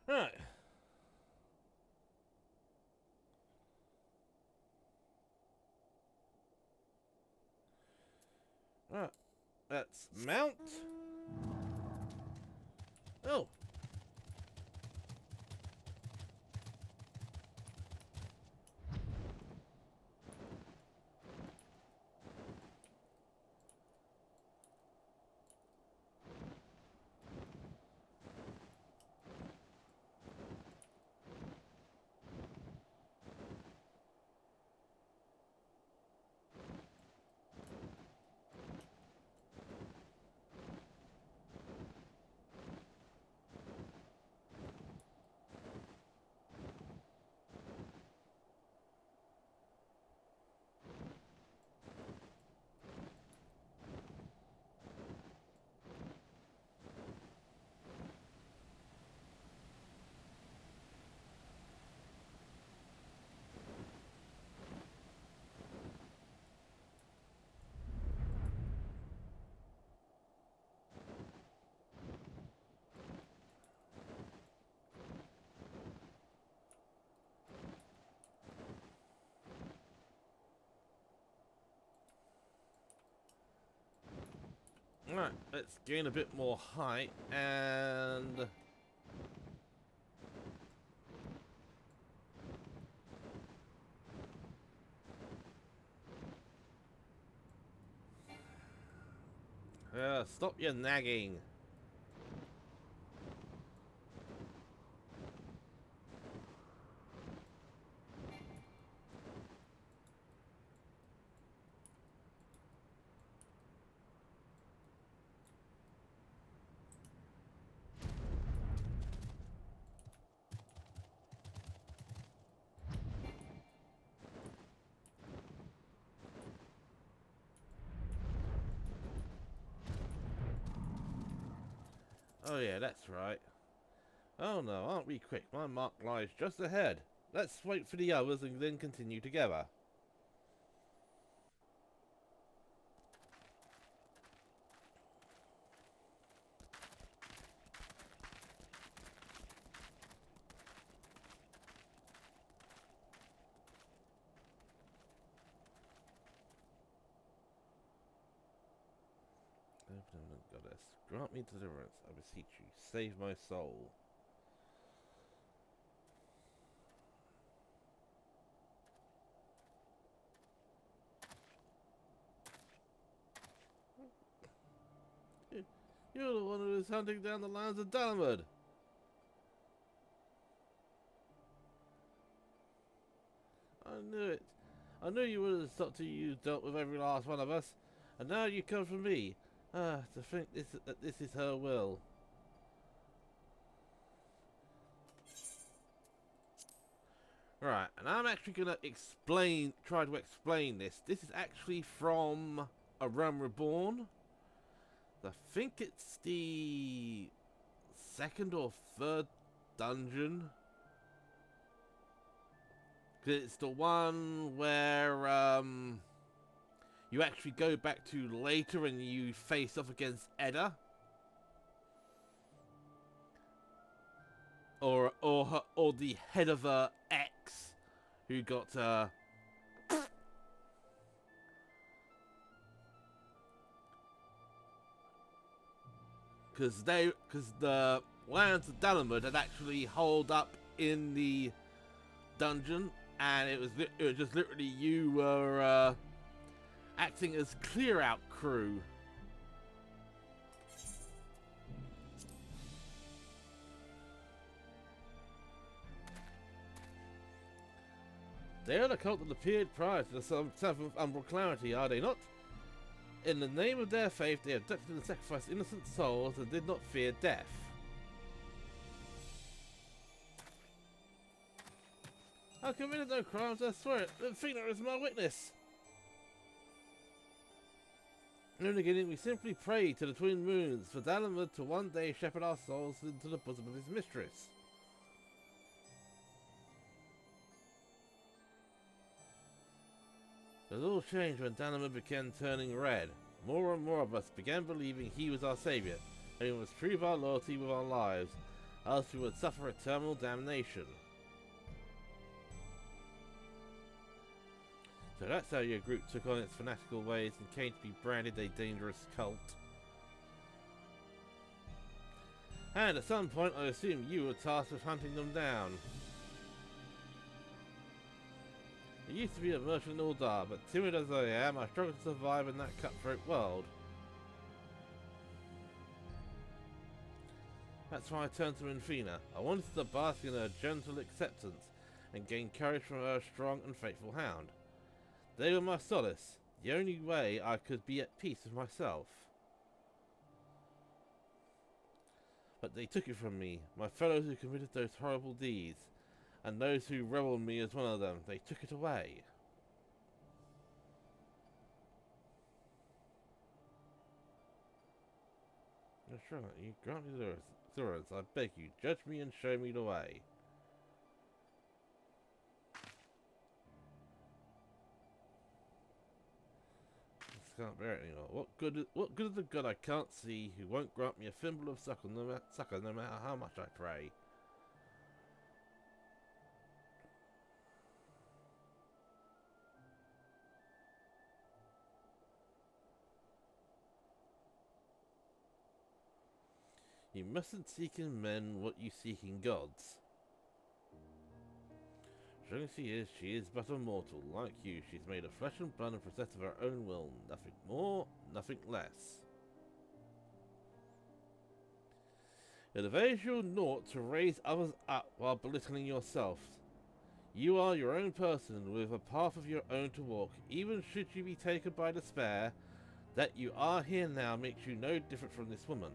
Right. Right. Let's mount. Oh. Alright, let's gain a bit more height and... stop your nagging. Oh yeah, that's right. Oh no, aren't we quick? My mark lies just ahead. Let's wait for the others and then continue together. Goddess, grant me deliverance, I beseech you. Save my soul. You're the one who is hunting down the lands of Dalamud. I knew it. I knew you would have stopped till you dealt with every last one of us. And now you come for me. Ah, to think that this is her will. Right, and I'm actually gonna try to explain this. This is actually from A Realm Reborn. I think it's the second or third dungeon. 'Cause it's the one where you actually go back to later and you face off against Edda. Or the head of her ex who got because the lands of Dalamud had actually holed up in the dungeon, and it was just literally you were acting as clear out crew. They are the cult that appeared prior to the seventh Umbral Calamity, are they not? In the name of their faith, they abducted and sacrificed innocent souls and did not fear death. I committed no crimes, I swear it. Athena is my witness. In the beginning, we simply prayed to the twin moons for Dalamud to one day shepherd our souls into the bosom of his mistress. It all changed when Dalamud began turning red. More and more of us began believing he was our savior, and we must prove our loyalty with our lives, else we would suffer eternal damnation. So that's how your group took on its fanatical ways and came to be branded a dangerous cult. And at some point I assume you were tasked with hunting them down. I used to be a merchant in Uldar, but timid as I am, I struggle to survive in that cutthroat world. That's why I turned to Infina. I wanted to bask in her gentle acceptance and gain courage from her strong and faithful hound. They were my solace, the only way I could be at peace with myself. But they took it from me, my fellows who committed those horrible deeds. And those who rebelled me as one of them, they took it away. Sure, you grant me assurance, I beg you, judge me and show me the way. I can't bear it anymore. What good is the God I can't see, who won't grant me a thimble of succor no matter how much I pray? You mustn't seek in men what you seek in gods. Strong as she is but a mortal. Like you, she's made of flesh and blood and possessed of her own will. Nothing more, nothing less. It avails you naught to raise others up while belittling yourself. You are your own person with a path of your own to walk. Even should you be taken by despair, that you are here now makes you no different from this woman.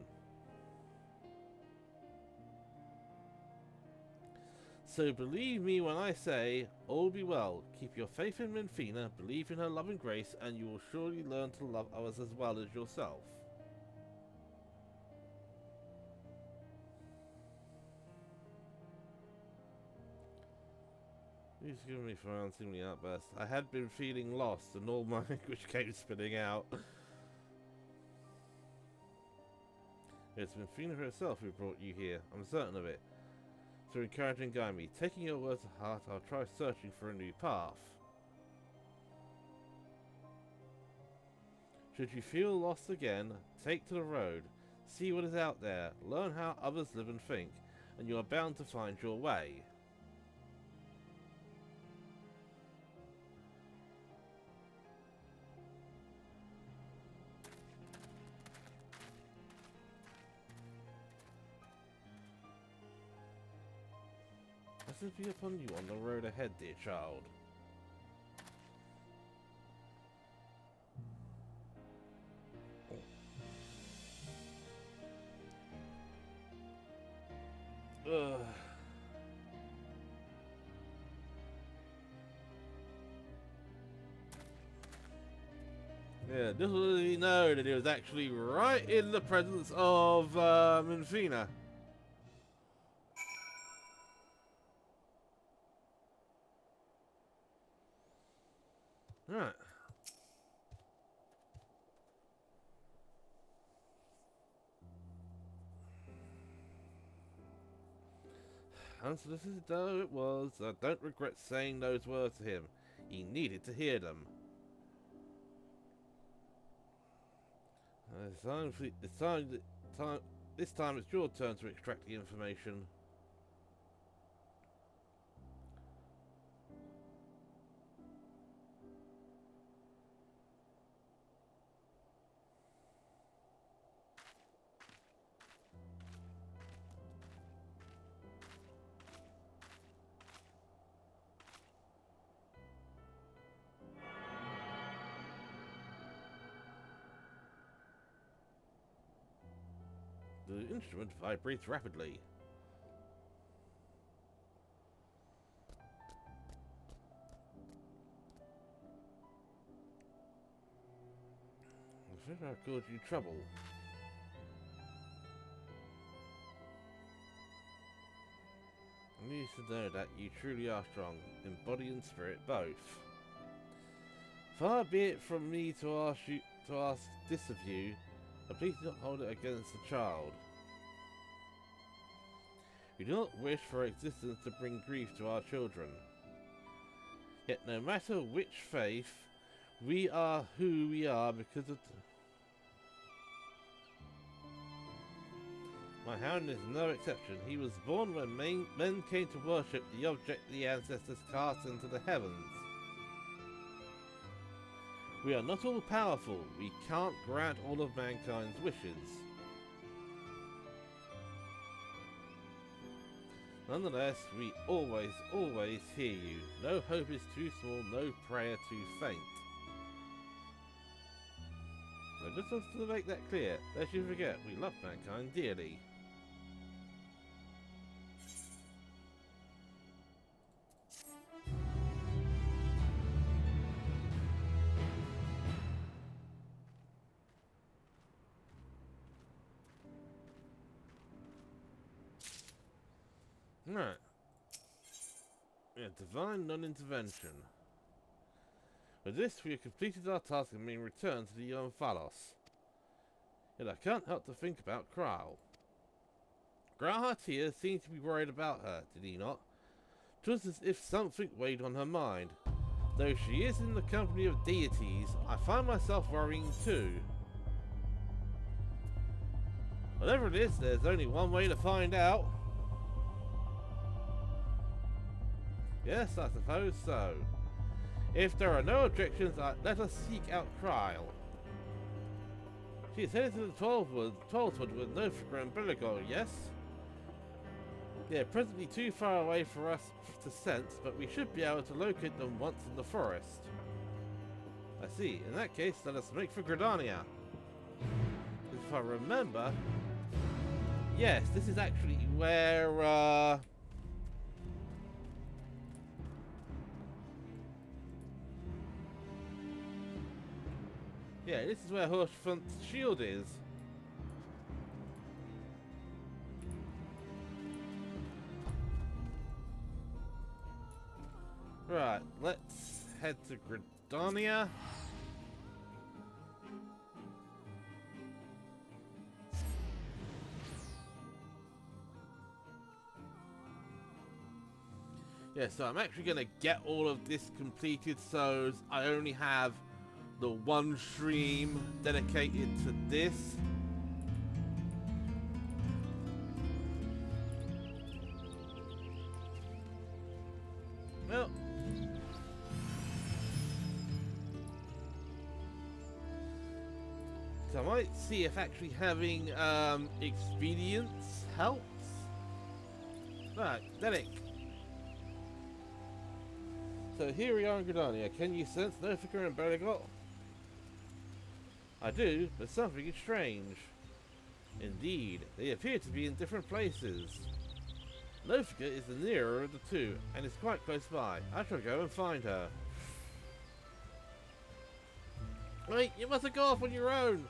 So believe me when I say, all will be well. Keep your faith in Menfina, believe in her loving grace, and you will surely learn to love others as well as yourself. He's given me for an unseemly outburst. I had been feeling lost, and all my language came spitting out. It's Menfina herself who brought you here. I'm certain of it. So encourage and guide me. Taking your words to heart, I'll try searching for a new path. Should you feel lost again, take to the road. See what is out there. Learn how others live and think, and you are bound to find your way. Blessings be upon you on the road ahead, dear child. Ugh. Yeah, little did he know that he was actually right in the presence of Menfina. Right. Unsolicited though it was, I don't regret saying those words to him. He needed to hear them. This time it's your turn to extract the information. The instrument vibrates rapidly. I think I caused you trouble. I need to know that you truly are strong, in body and spirit both. Far be it from me to ask this of you, but please do not hold it against the child. We do not wish for existence to bring grief to our children. Yet no matter which faith, we are who we are because of... My hound is no exception. He was born when men came to worship the object the ancestors cast into the heavens. We are not all powerful. We can't grant all of mankind's wishes. Nonetheless, we always hear you. No hope is too small, no prayer too faint. I just wanted to make that clear, lest you forget, we love mankind dearly. Right. Yeah, divine non-intervention. With this, we have completed our task and may return to the Phalos. Yet I can't help to think about Kral. Grahatia seemed to be worried about her, did he not? 'Twas as if something weighed on her mind. Though she is in the company of deities, I find myself worrying too. Whatever it is, there's only one way to find out. Yes, I suppose so. If there are no objections, let us seek out trial. She is headed to the Twelvewood with Nofrica and Belligol, yes? They are presently too far away for us to sense, but we should be able to locate them once in the forest. I see. In that case, let us make for Gridania. If I remember... Yes, this is actually where, yeah, this is where Horsefront's shield is. Right, let's head to Gridania. Yeah, so I'm actually going to get all of this completed, so I only have the one stream dedicated to this. Well, so I might see if actually having expedience helps. Right, Derek. So here we are in Gridania. Can you sense Nofrica and Belligol? I do, but something is strange. Indeed, they appear to be in different places. Nofrica is the nearer of the two, and is quite close by. I shall go and find her. Wait, you mustn't go off on your own!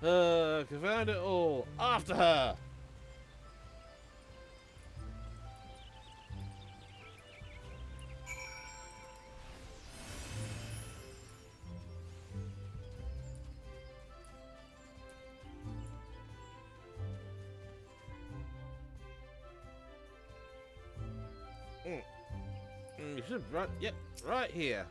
Confound it all! After her! You should run. Yep, right here.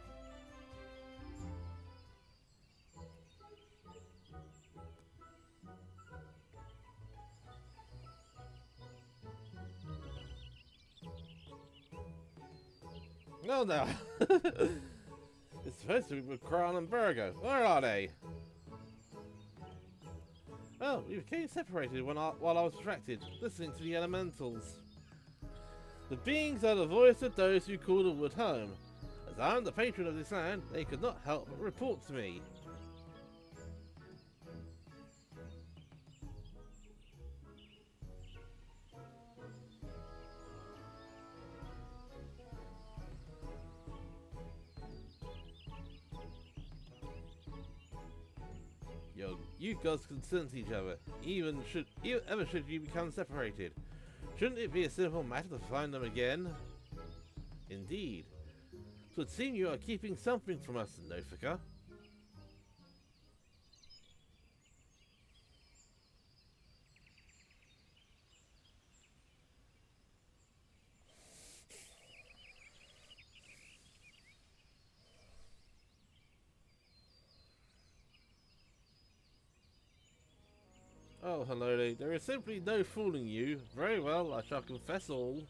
No, no. It's supposed to be with Kral and Virgo. Where are they? Oh, we became separated while I was distracted, listening to the elementals. The beings are the voice of those who call the wood home. As I am the patron of this land, they could not help but report to me. You gods can sense each other, even should you become separated. Shouldn't it be a simple matter to find them again? Indeed. It would seem you are keeping something from us, Nofrica. Oh, hello there. There is simply no fooling you. Very well, I shall confess all.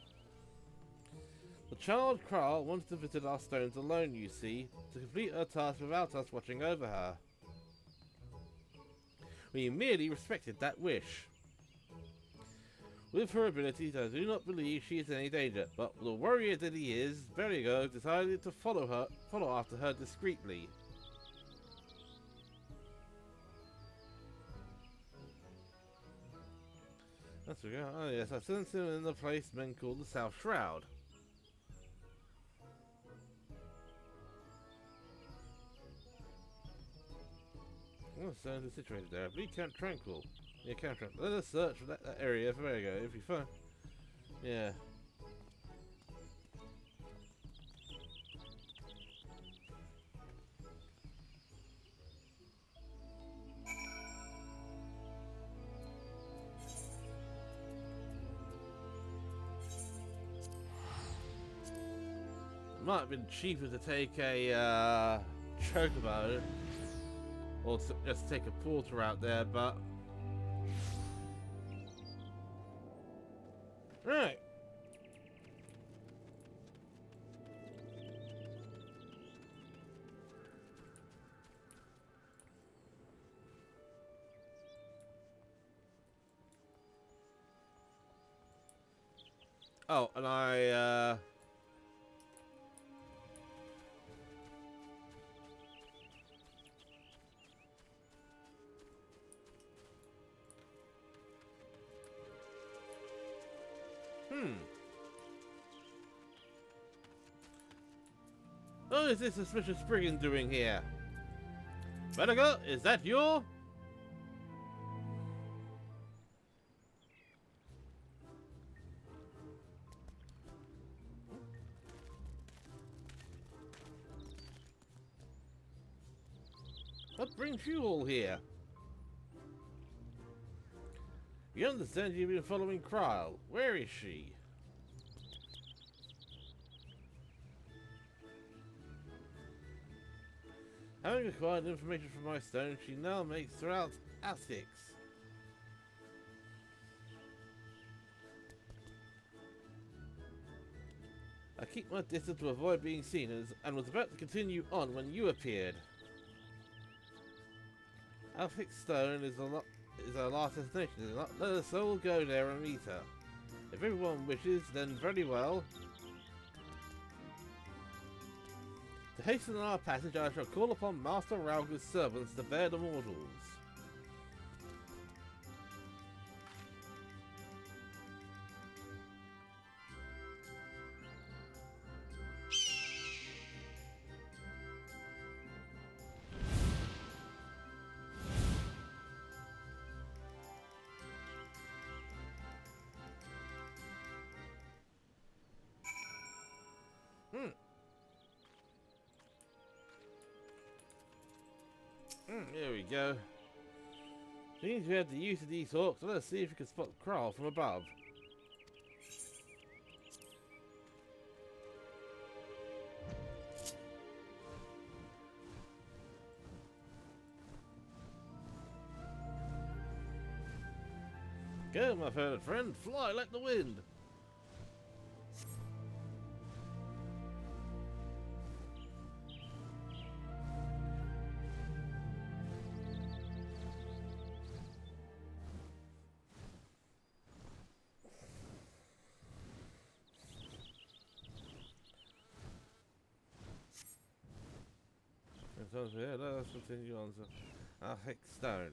The child Kral wanted to visit our stones alone, you see, to complete her task without us watching over her. We merely respected that wish. With her abilities, I do not believe she is in any danger, but the warrior that he is, Vertigo decided to follow after her discreetly. That's we go. Oh yes, I sensed him in the place men call the South Shroud. Oh, stones are situated there. I believe Camp Tranquil. Yeah, Camp Tranquil. Let us search for that area. There you go. If you find, yeah. Might have been cheaper to take a chocobo, or just take a porter out there, but right. Oh, and what is this suspicious brigand doing here? Vinegar, is that your? What brings you all here? You understand you've been following Kryle. Where is she? Having acquired information from my stone, she now makes throughout Essex. I keep my distance to avoid being seen and was about to continue on when you appeared. Alphic Stone is our last destination. Let us all go there and meet her. If everyone wishes, then very well. To hasten our passage, I shall call upon Master Rauga's servants to bear the mortals. Here we go. Seems we have the use of these hawks. Let's see if we can spot Kryle from above. Go, my fair friend, fly like the wind. Yeah, let's continue on to Alphic Stone.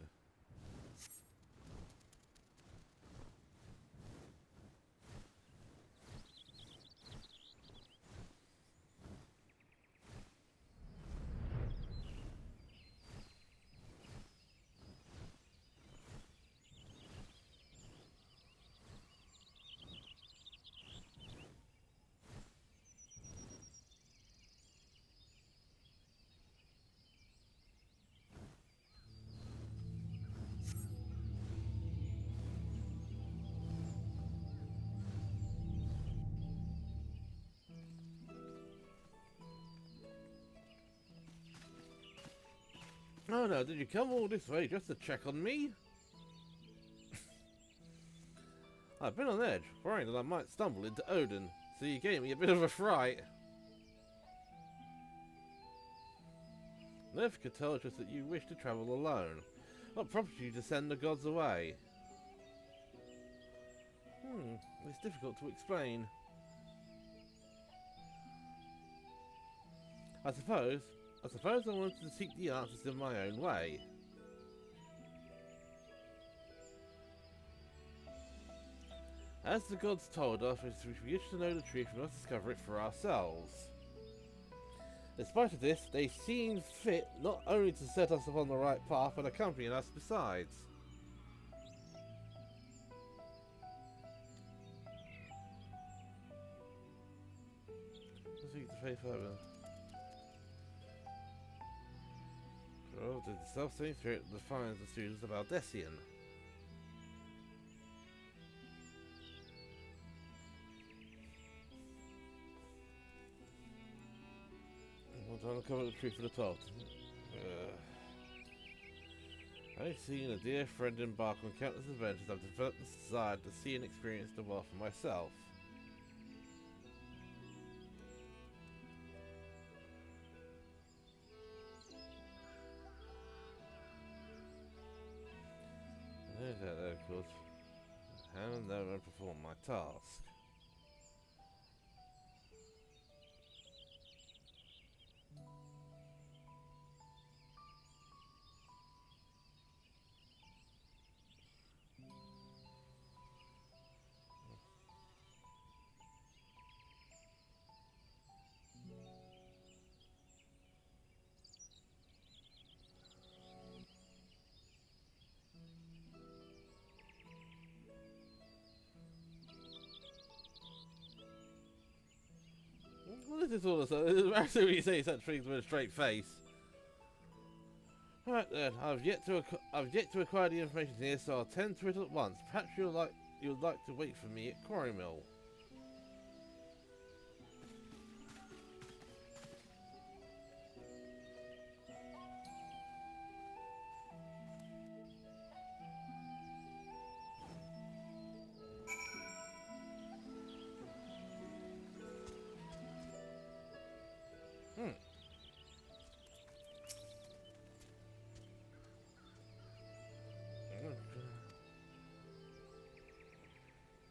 Oh no, did you come all this way just to check on me? I've been on edge, worrying that I might stumble into Odin, so you gave me a bit of a fright. Nerfka tells us that you wish to travel alone. What prompted you to send the gods away? It's difficult to explain. I suppose I wanted to seek the answers in my own way. As the gods told us, if we wish to know the truth, we must discover it for ourselves. In spite of this, they seem fit not only to set us upon the right path, but accompany us besides. Let's seek the faith over. Oh, the self-same spirit defines the students of Aldessian. I'm trying to cover the truth for the top. I've seen a dear friend embark on countless adventures. I've developed the desire to see and experience the world for myself. Of course, and then I perform my task. What is this all of a sudden? It's actually you say such things with a straight face. Right then, I've yet to acquire the information here, so I'll tend to it at once. Perhaps you'd like to wait for me at Quarry Mill.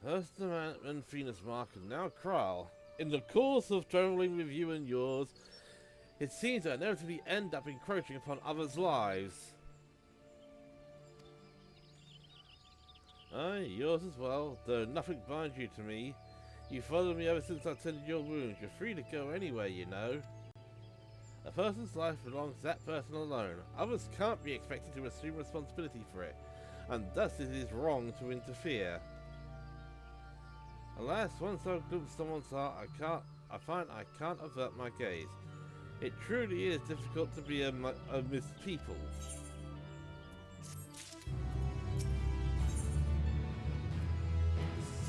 First the man and Venus Mark and now Kral. In the course of travelling with you and yours, it seems to inevitably end up encroaching upon others' lives. Aye, yours as well, though nothing binds you to me. You followed me ever since I tended your wounds. You're free to go anywhere, you know. A person's life belongs to that person alone. Others can't be expected to assume responsibility for it, and thus it is wrong to interfere. Alas, once I've glimpsed someone's heart, I find I can't avert my gaze. It truly is difficult to be amidst people.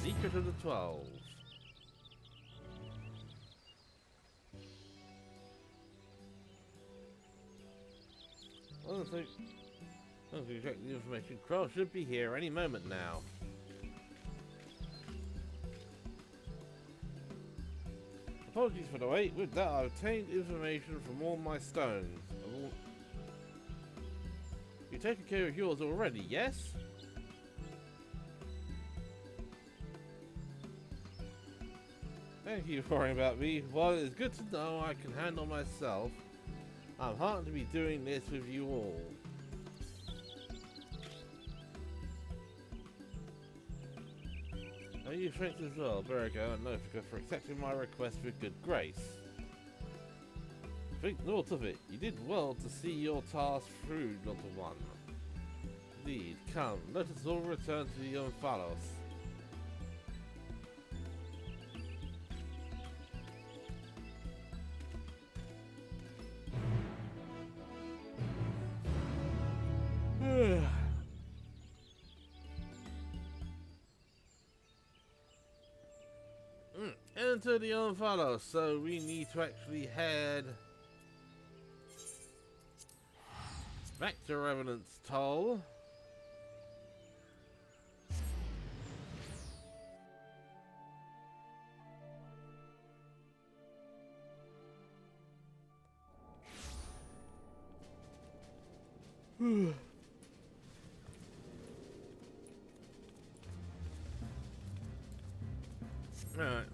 Secret of the 12. Once I check the information, Kroll should be here any moment now. Apologies for the wait. With that, I've obtained information from all my stones. You've taken care of yours already, yes? Thank you for worrying about me. While it is good to know I can handle myself, I'm heartened to be doing this with you all. You thanks as well, Berigo and Nofica, for accepting my request with good grace. Think naught of it. You did well to see your task through, little one. Indeed, come, let us all return to the Omphalos. Enter the Omphalos, so we need to actually head back to Revenant's Toll. Alright.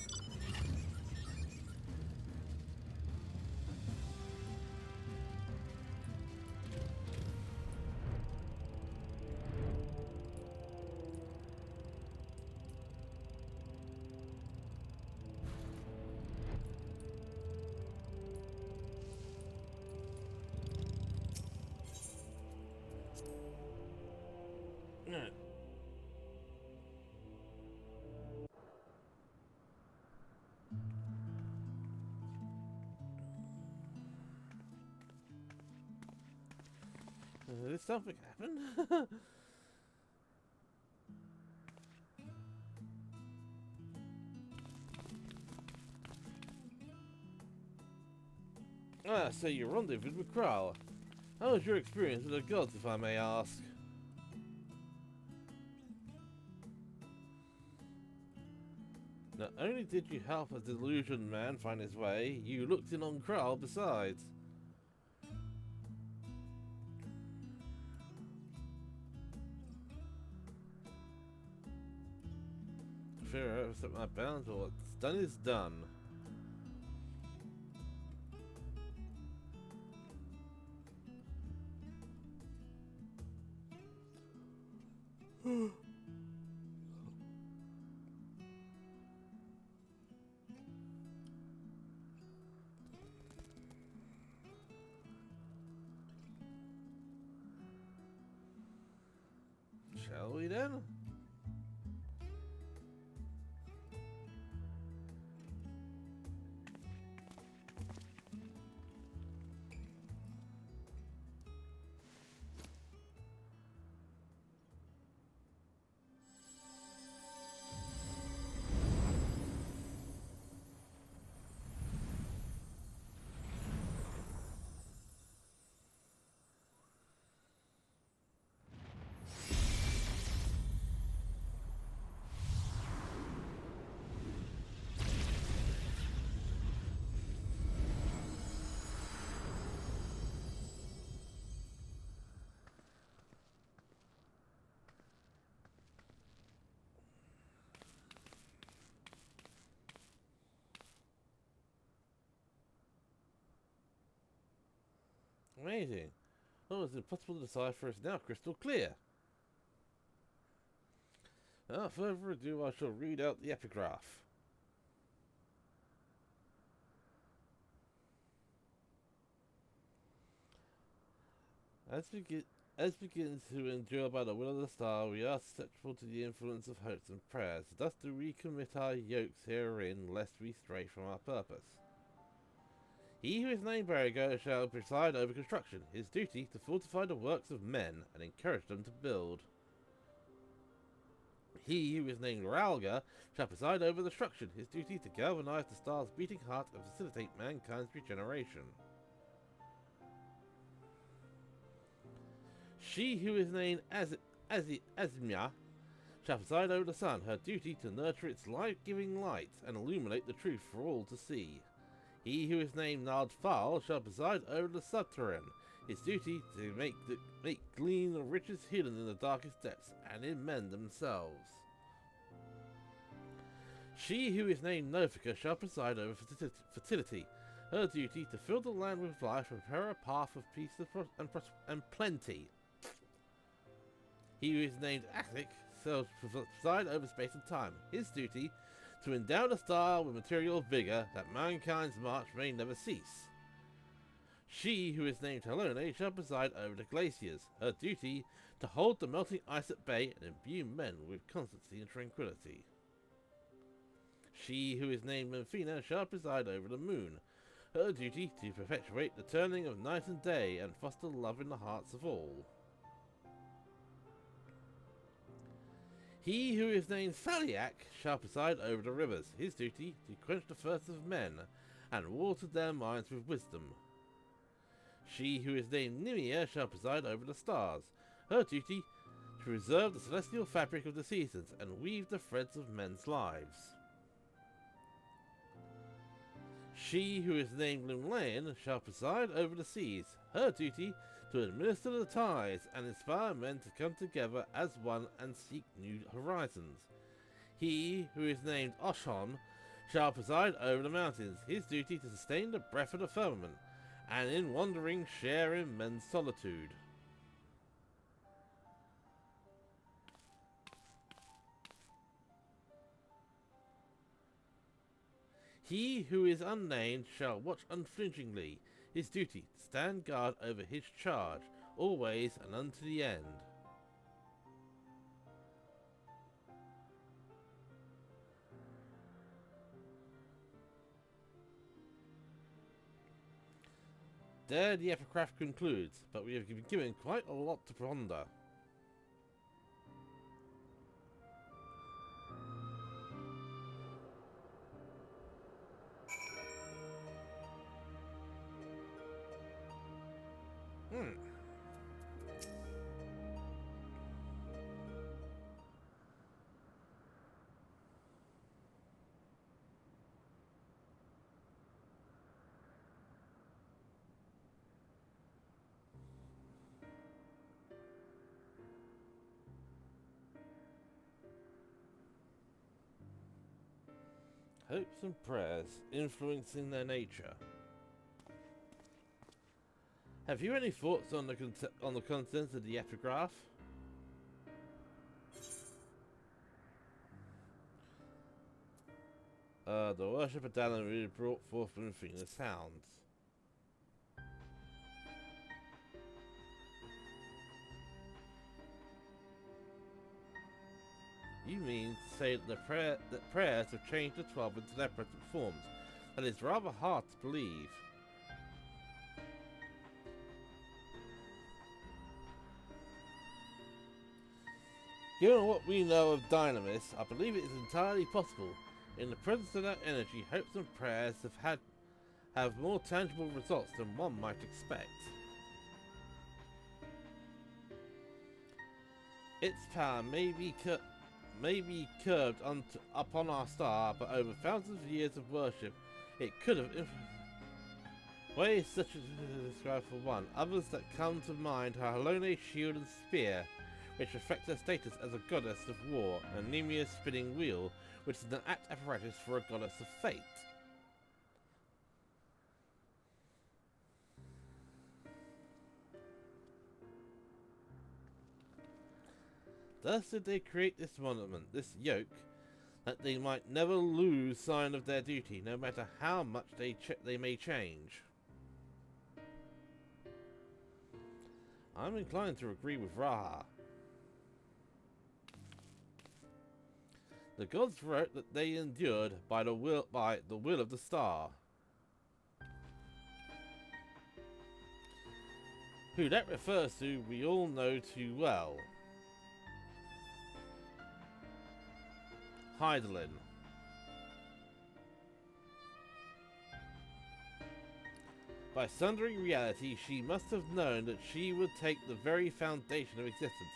Did something happen? So you rendezvoused with Kral. How was your experience with the gods, if I may ask? Not only did you help a delusioned man find his way, you looked in on Kral besides. Fear I overstepped my bounds, but what's done is done. Shall we then? Amazing. Oh, it's impossible to decipher. It's now crystal clear. Without further ado, I shall read out the epigraph. As begins to endure by the will of the star, we are susceptible to the influence of hopes and prayers. Thus do we commit our yokes herein, lest we stray from our purpose. He who is named Barago shall preside over construction, his duty to fortify the works of men and encourage them to build. He who is named Ralga shall preside over the destruction, his duty to galvanize the star's beating heart and facilitate mankind's regeneration. She who is named Azmia shall preside over the sun, her duty to nurture its life-giving light and illuminate the truth for all to see. He who is named Nardfal shall preside over the subterrane, his duty to make glean the riches hidden in the darkest depths and in men themselves. She who is named Nofika shall preside over fertility, her duty to fill the land with life and prepare a path of peace and plenty. He who is named Athic shall preside over space and time, his duty to endow the star with material vigor that mankind's march may never cease. She who is named Talone shall preside over the glaciers, her duty to hold the melting ice at bay and imbue men with constancy and tranquility. She who is named Memphina shall preside over the moon, her duty to perpetuate the turning of night and day and foster love in the hearts of all. He who is named Thaliak shall preside over the rivers, his duty to quench the thirst of men and water their minds with wisdom. She who is named Nimia shall preside over the stars, her duty to preserve the celestial fabric of the seasons and weave the threads of men's lives. She who is named Lumlayan shall preside over the seas, her duty to administer the tides and inspire men to come together as one and seek new horizons. He who is named Oshon shall preside over the mountains, his duty to sustain the breath of the firmament, and in wandering share in men's solitude. He who is unnamed shall watch unflinchingly, his duty to stand guard over his charge, always and unto the end. There the epigraph concludes, but we have been given quite a lot to ponder. Hopes and prayers influencing their nature. Have you any thoughts on the contents of the epigraph? The worship of Dallin really brought forth the sounds. You mean to say that prayers have changed the 12 into their present forms? That is rather hard to believe. Given what we know of Dynamis, I believe it is entirely possible. In the presence of that energy, hopes and prayers have more tangible results than one might expect. Its power may be curved upon our star, but over thousands of years of worship, it could have ways such as described for one. Others that come to mind are Halone's shield and spear, which reflects her status as a goddess of war, and Nemia's spinning wheel, which is an apt apparatus for a goddess of fate. Thus did they create this monument, this yoke, that they might never lose sign of their duty, no matter how much they may change. I'm inclined to agree with Raha. The gods wrote that they endured by the will of the star. Who that refers to, we all know too well. Hydaelyn. By sundering reality, she must have known that she would take the very foundation of existence.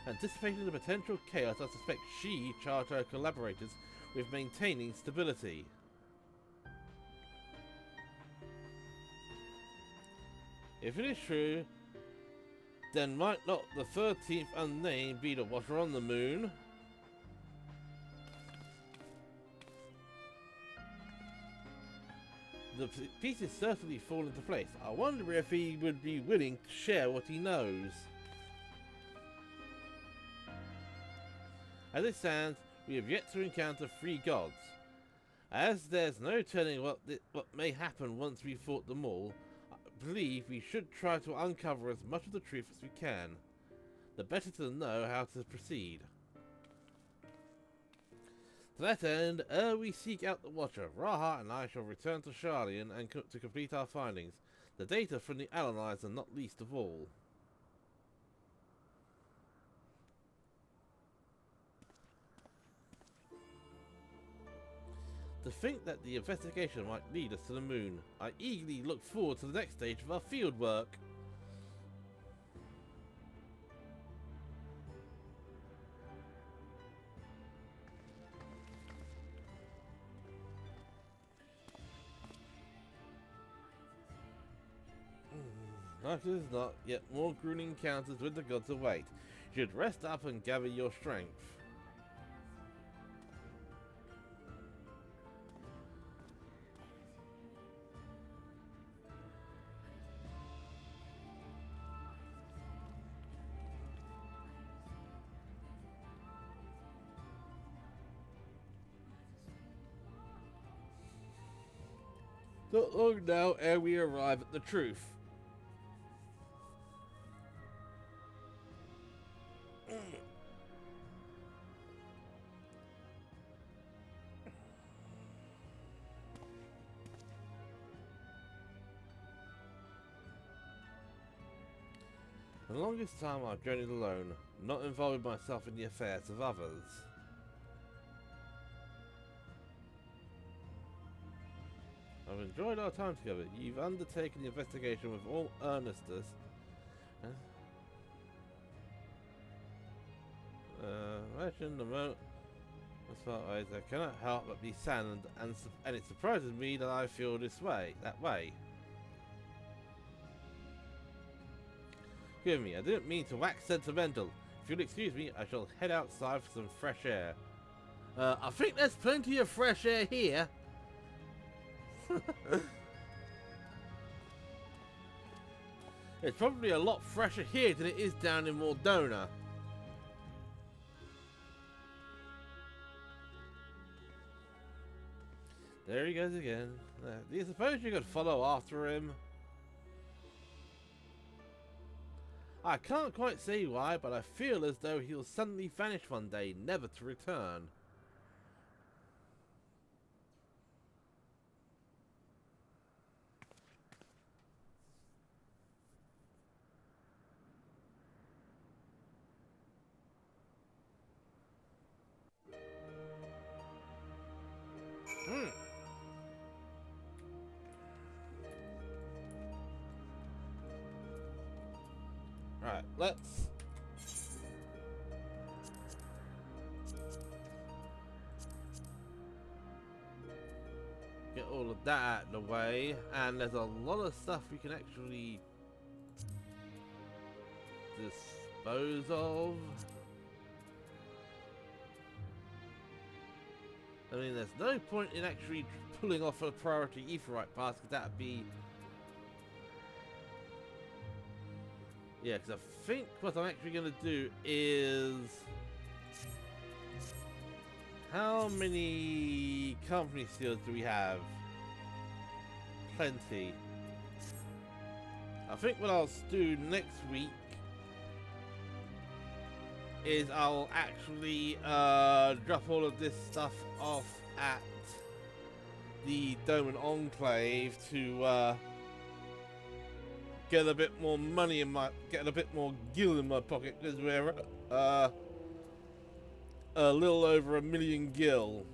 Anticipating the potential chaos, I suspect she charged her collaborators with maintaining stability. If it is true, then might not the 13th unnamed be the Watcher on the Moon? The pieces certainly fall into place. I wonder if he would be willing to share what he knows. As it stands, we have yet to encounter 3 gods. As there's no telling what may happen once we've fought them all, I believe we should try to uncover as much of the truth as we can. The better to know how to proceed. To that end, ere we seek out the Watcher, Raha and I shall return to Sharlayan and to complete our findings. The data from the analyzer not least of all. To think that the investigation might lead us to the moon. I eagerly look forward to the next stage of our field work. As it is not, yet more grueling encounters with the gods await. You should rest up and gather your strength. Not long now ere we arrive at the truth. For the longest time I've journeyed alone, not involving myself in the affairs of others. I've enjoyed our time together. You've undertaken the investigation with all earnestness. Imagine the moment as far as I cannot help but be saddened, and it surprises me that I feel that way. Forgive me, I didn't mean to wax sentimental. If you'll excuse me, I shall head outside for some fresh air. I think there's plenty of fresh air here. It's probably a lot fresher here than it is down in Mordona. There he goes again. Do you suppose you could follow after him? I can't quite see why, but I feel as though he'll suddenly vanish one day, never to return. Right, let's get all of that out of the way, and there's a lot of stuff we can actually dispose of. I mean, there's no point in actually pulling off a priority Aetheryte pass, because that'd be... Yeah, because I think what I'm actually going to do is... How many company seals do we have? Plenty. I think what I'll do next week is I'll actually drop all of this stuff off at the Dome and Enclave to get a bit more money in my, get a bit more gil in my pocket, because we're a little over 1 million gil.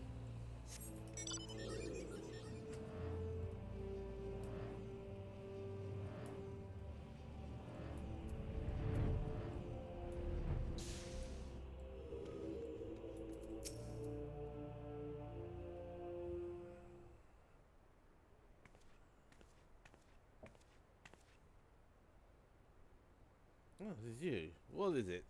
Oh, this is you. What is it?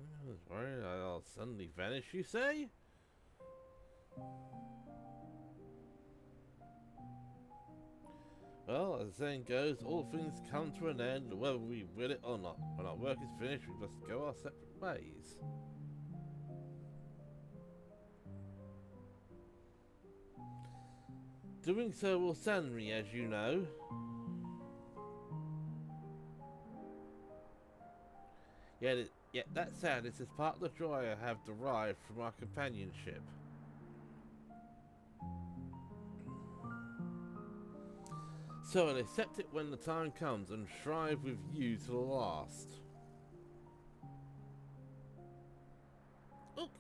I was worried I'll suddenly vanish, you say? Well, as the saying goes, all things come to an end, whether we will it or not. When our work is finished, we must go our separate ways. Doing so will sadden me, as you know. Yet that sadness is part of the joy I have derived from our companionship. So I'll accept it when the time comes and strive with you to the last. Look.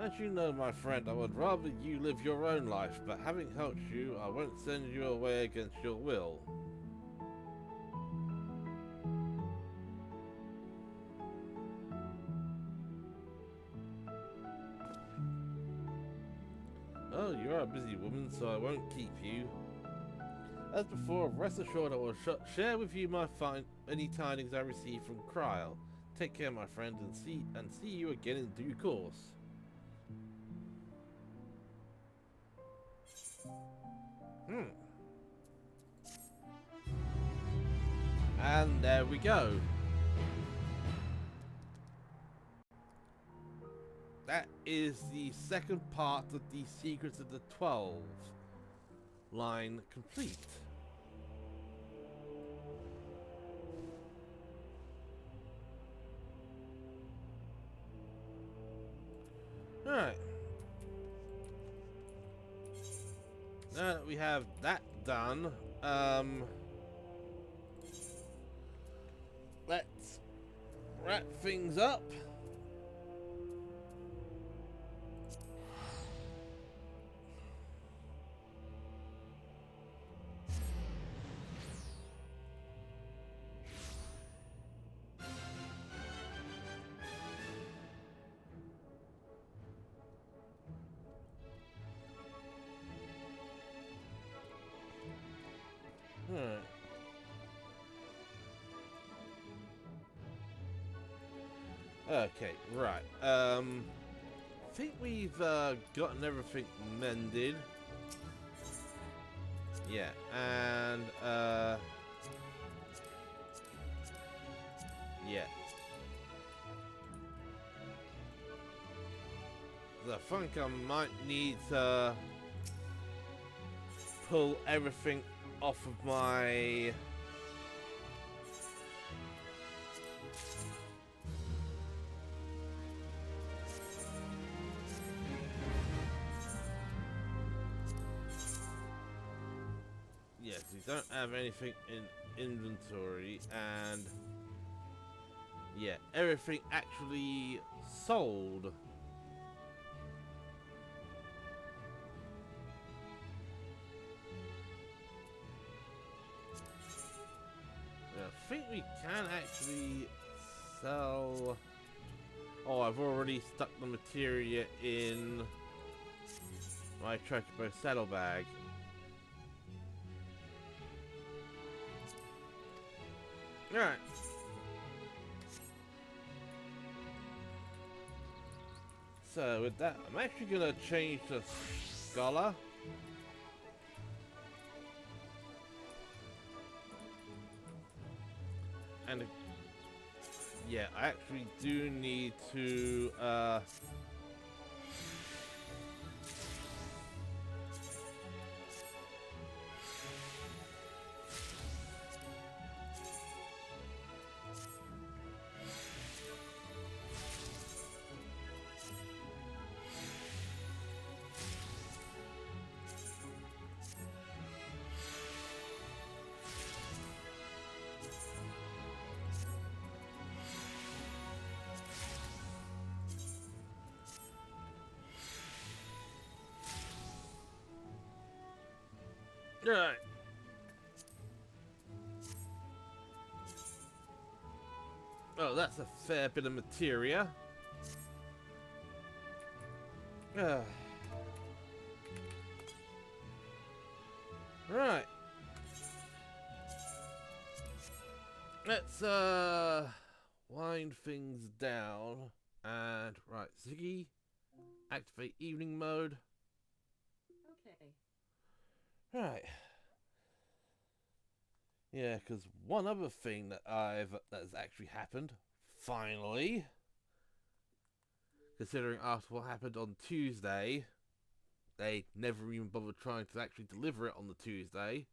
As you know, my friend, I would rather you live your own life, but having helped you, I won't send you away against your will. Oh, you are a busy woman, so I won't keep you. As before, rest assured I will share with you any tidings I receive from Kryl. Take care, my friend, and see you again in due course. And there we go. That is the second part of the Secrets of the 12 line complete. Alright. Now that we have that done, let's wrap things up. Alright. Okay, right. I think we've gotten everything mended. Yeah, and yeah. I think I might need to pull everything off of my yes, we don't have anything in inventory, and yeah, everything actually sold. I think we can actually sell. Oh, I've already stuck the materia in my Chocobo saddlebag. Alright. So with that, I'm actually gonna change to Scholar. And yeah, I actually do need to right. Oh, that's a fair bit of materia. Right. Let's wind things down. And right, Ziggy, activate evening mode. Okay. Right. Yeah, because one other thing that has actually happened, finally, considering after what happened on Tuesday, they never even bothered trying to actually deliver it on the Tuesday.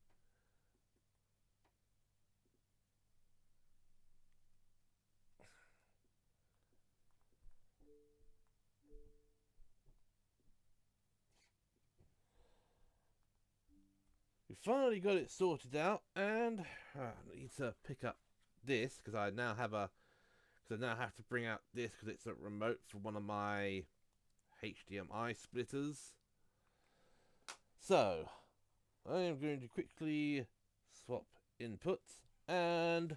We finally got it sorted out, and I need to pick up this because I now have to bring out this because it's a remote for one of my HDMI splitters. So I am going to quickly swap inputs, and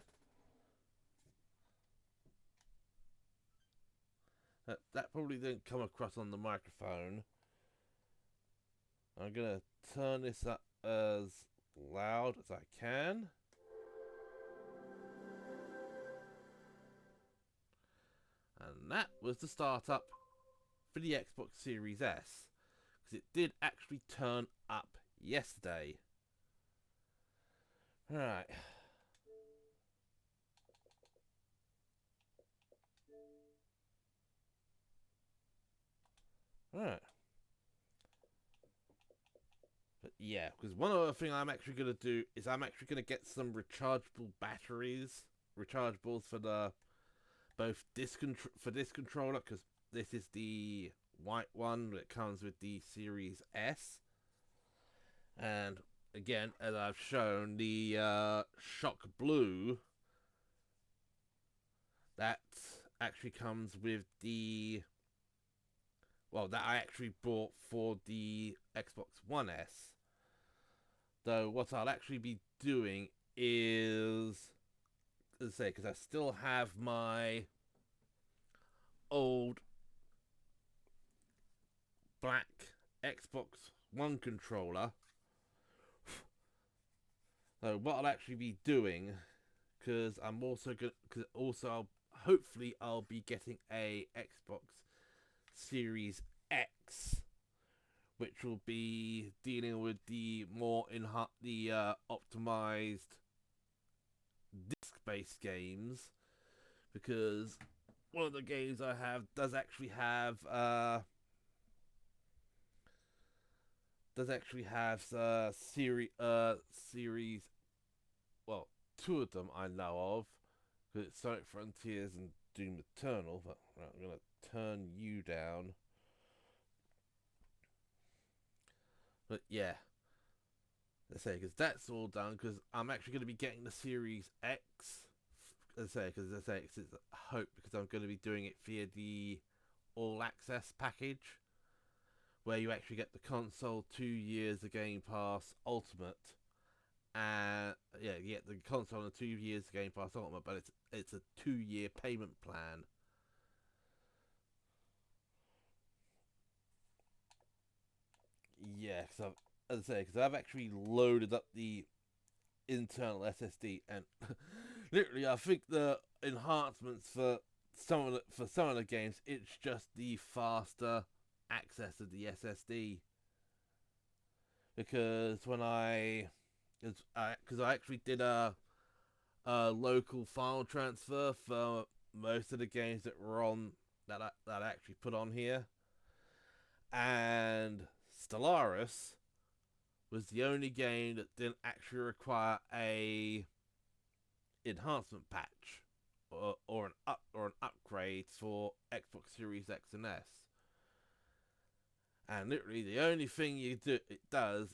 that probably didn't come across on the microphone. I'm gonna turn this up as loud as I can. And that was the startup for the Xbox Series S, because it did actually turn up yesterday. Right. Right. But yeah, because one other thing I'm actually going to do is I'm actually going to get some rechargeable batteries, rechargeables for the both for this controller, because this is the white one that comes with the Series S. And again, as I've shown, the Shock Blue that actually comes with the that I actually bought for the Xbox One S. Though what I'll actually be doing is, as I say, because I still have my old black Xbox One controller, So what I'll actually be doing, because I'm also going, because also hopefully I'll be getting a Xbox Series X, which will be dealing with the more optimized disc-based games, because one of the games I have does actually have series. Well, two of them I know of, because it's Sonic Frontiers and Doom Eternal. But right, I'm gonna turn you down. But yeah, let's say because that's all done. Because I'm actually going to be getting the Series X. Let's say because let's say it's a hope because I'm going to be doing it via the All Access package, where you actually get the console, 2 years of Game Pass Ultimate, and yeah, you get the console and 2 years of Game Pass Ultimate, but it's a 2-year payment plan. Yeah, because as I say, because I've actually loaded up the internal SSD, and literally, I think the enhancements for some of the games, it's just the faster access of the SSD. Because when because I actually did a local file transfer for most of the games that were on that I actually put on here, and Stellaris was the only game that didn't actually require a enhancement patch or an upgrade for Xbox Series X and S. And literally, the only thing it does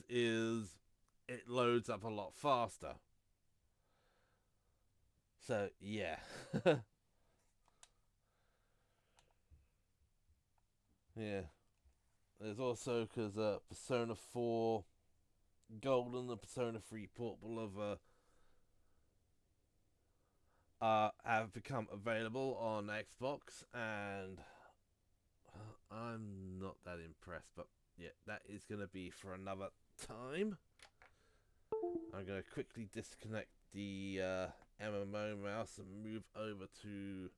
is it loads up a lot faster. So yeah, yeah. There's also because Persona 4 Gold and the Persona 3 Portable have become available on Xbox, and I'm not that impressed. But yeah, that is going to be for another time. I'm going to quickly disconnect the MMO mouse and move over to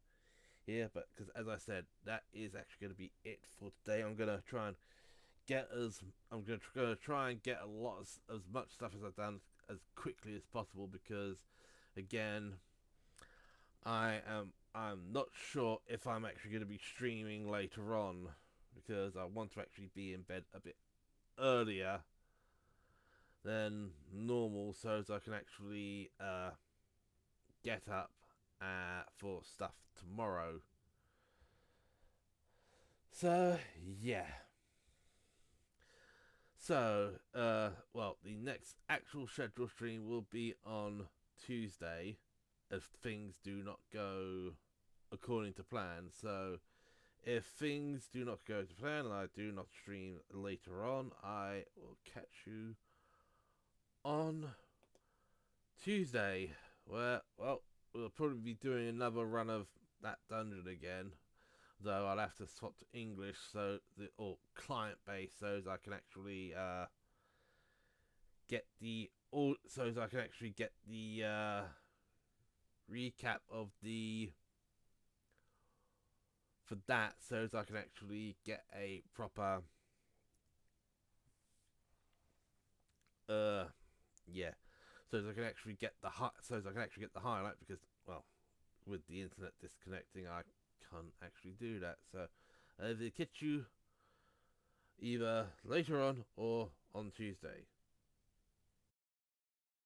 here. But because as I said, that is actually going to be it for today. I'm going to try and try and get as much stuff as I've done as quickly as possible, because again, I'm not sure if I'm actually going to be streaming later on, because I want to actually be in bed a bit earlier than normal, so as I can actually get up for stuff tomorrow. So yeah. So well, the next actual scheduled stream will be on Tuesday, if things do not go according to plan. So if things do not go to plan and I do not stream later on, I will catch you on Tuesday, where, well, we'll probably be doing another run of that dungeon again. Though I'll have to swap to English, or client base, so as I can actually get the recap of the for that, so as I can actually get a proper yeah, so as I can actually get the highlight, because well, with the internet disconnecting, I can't actually do that. So they catch you either later on or on Tuesday.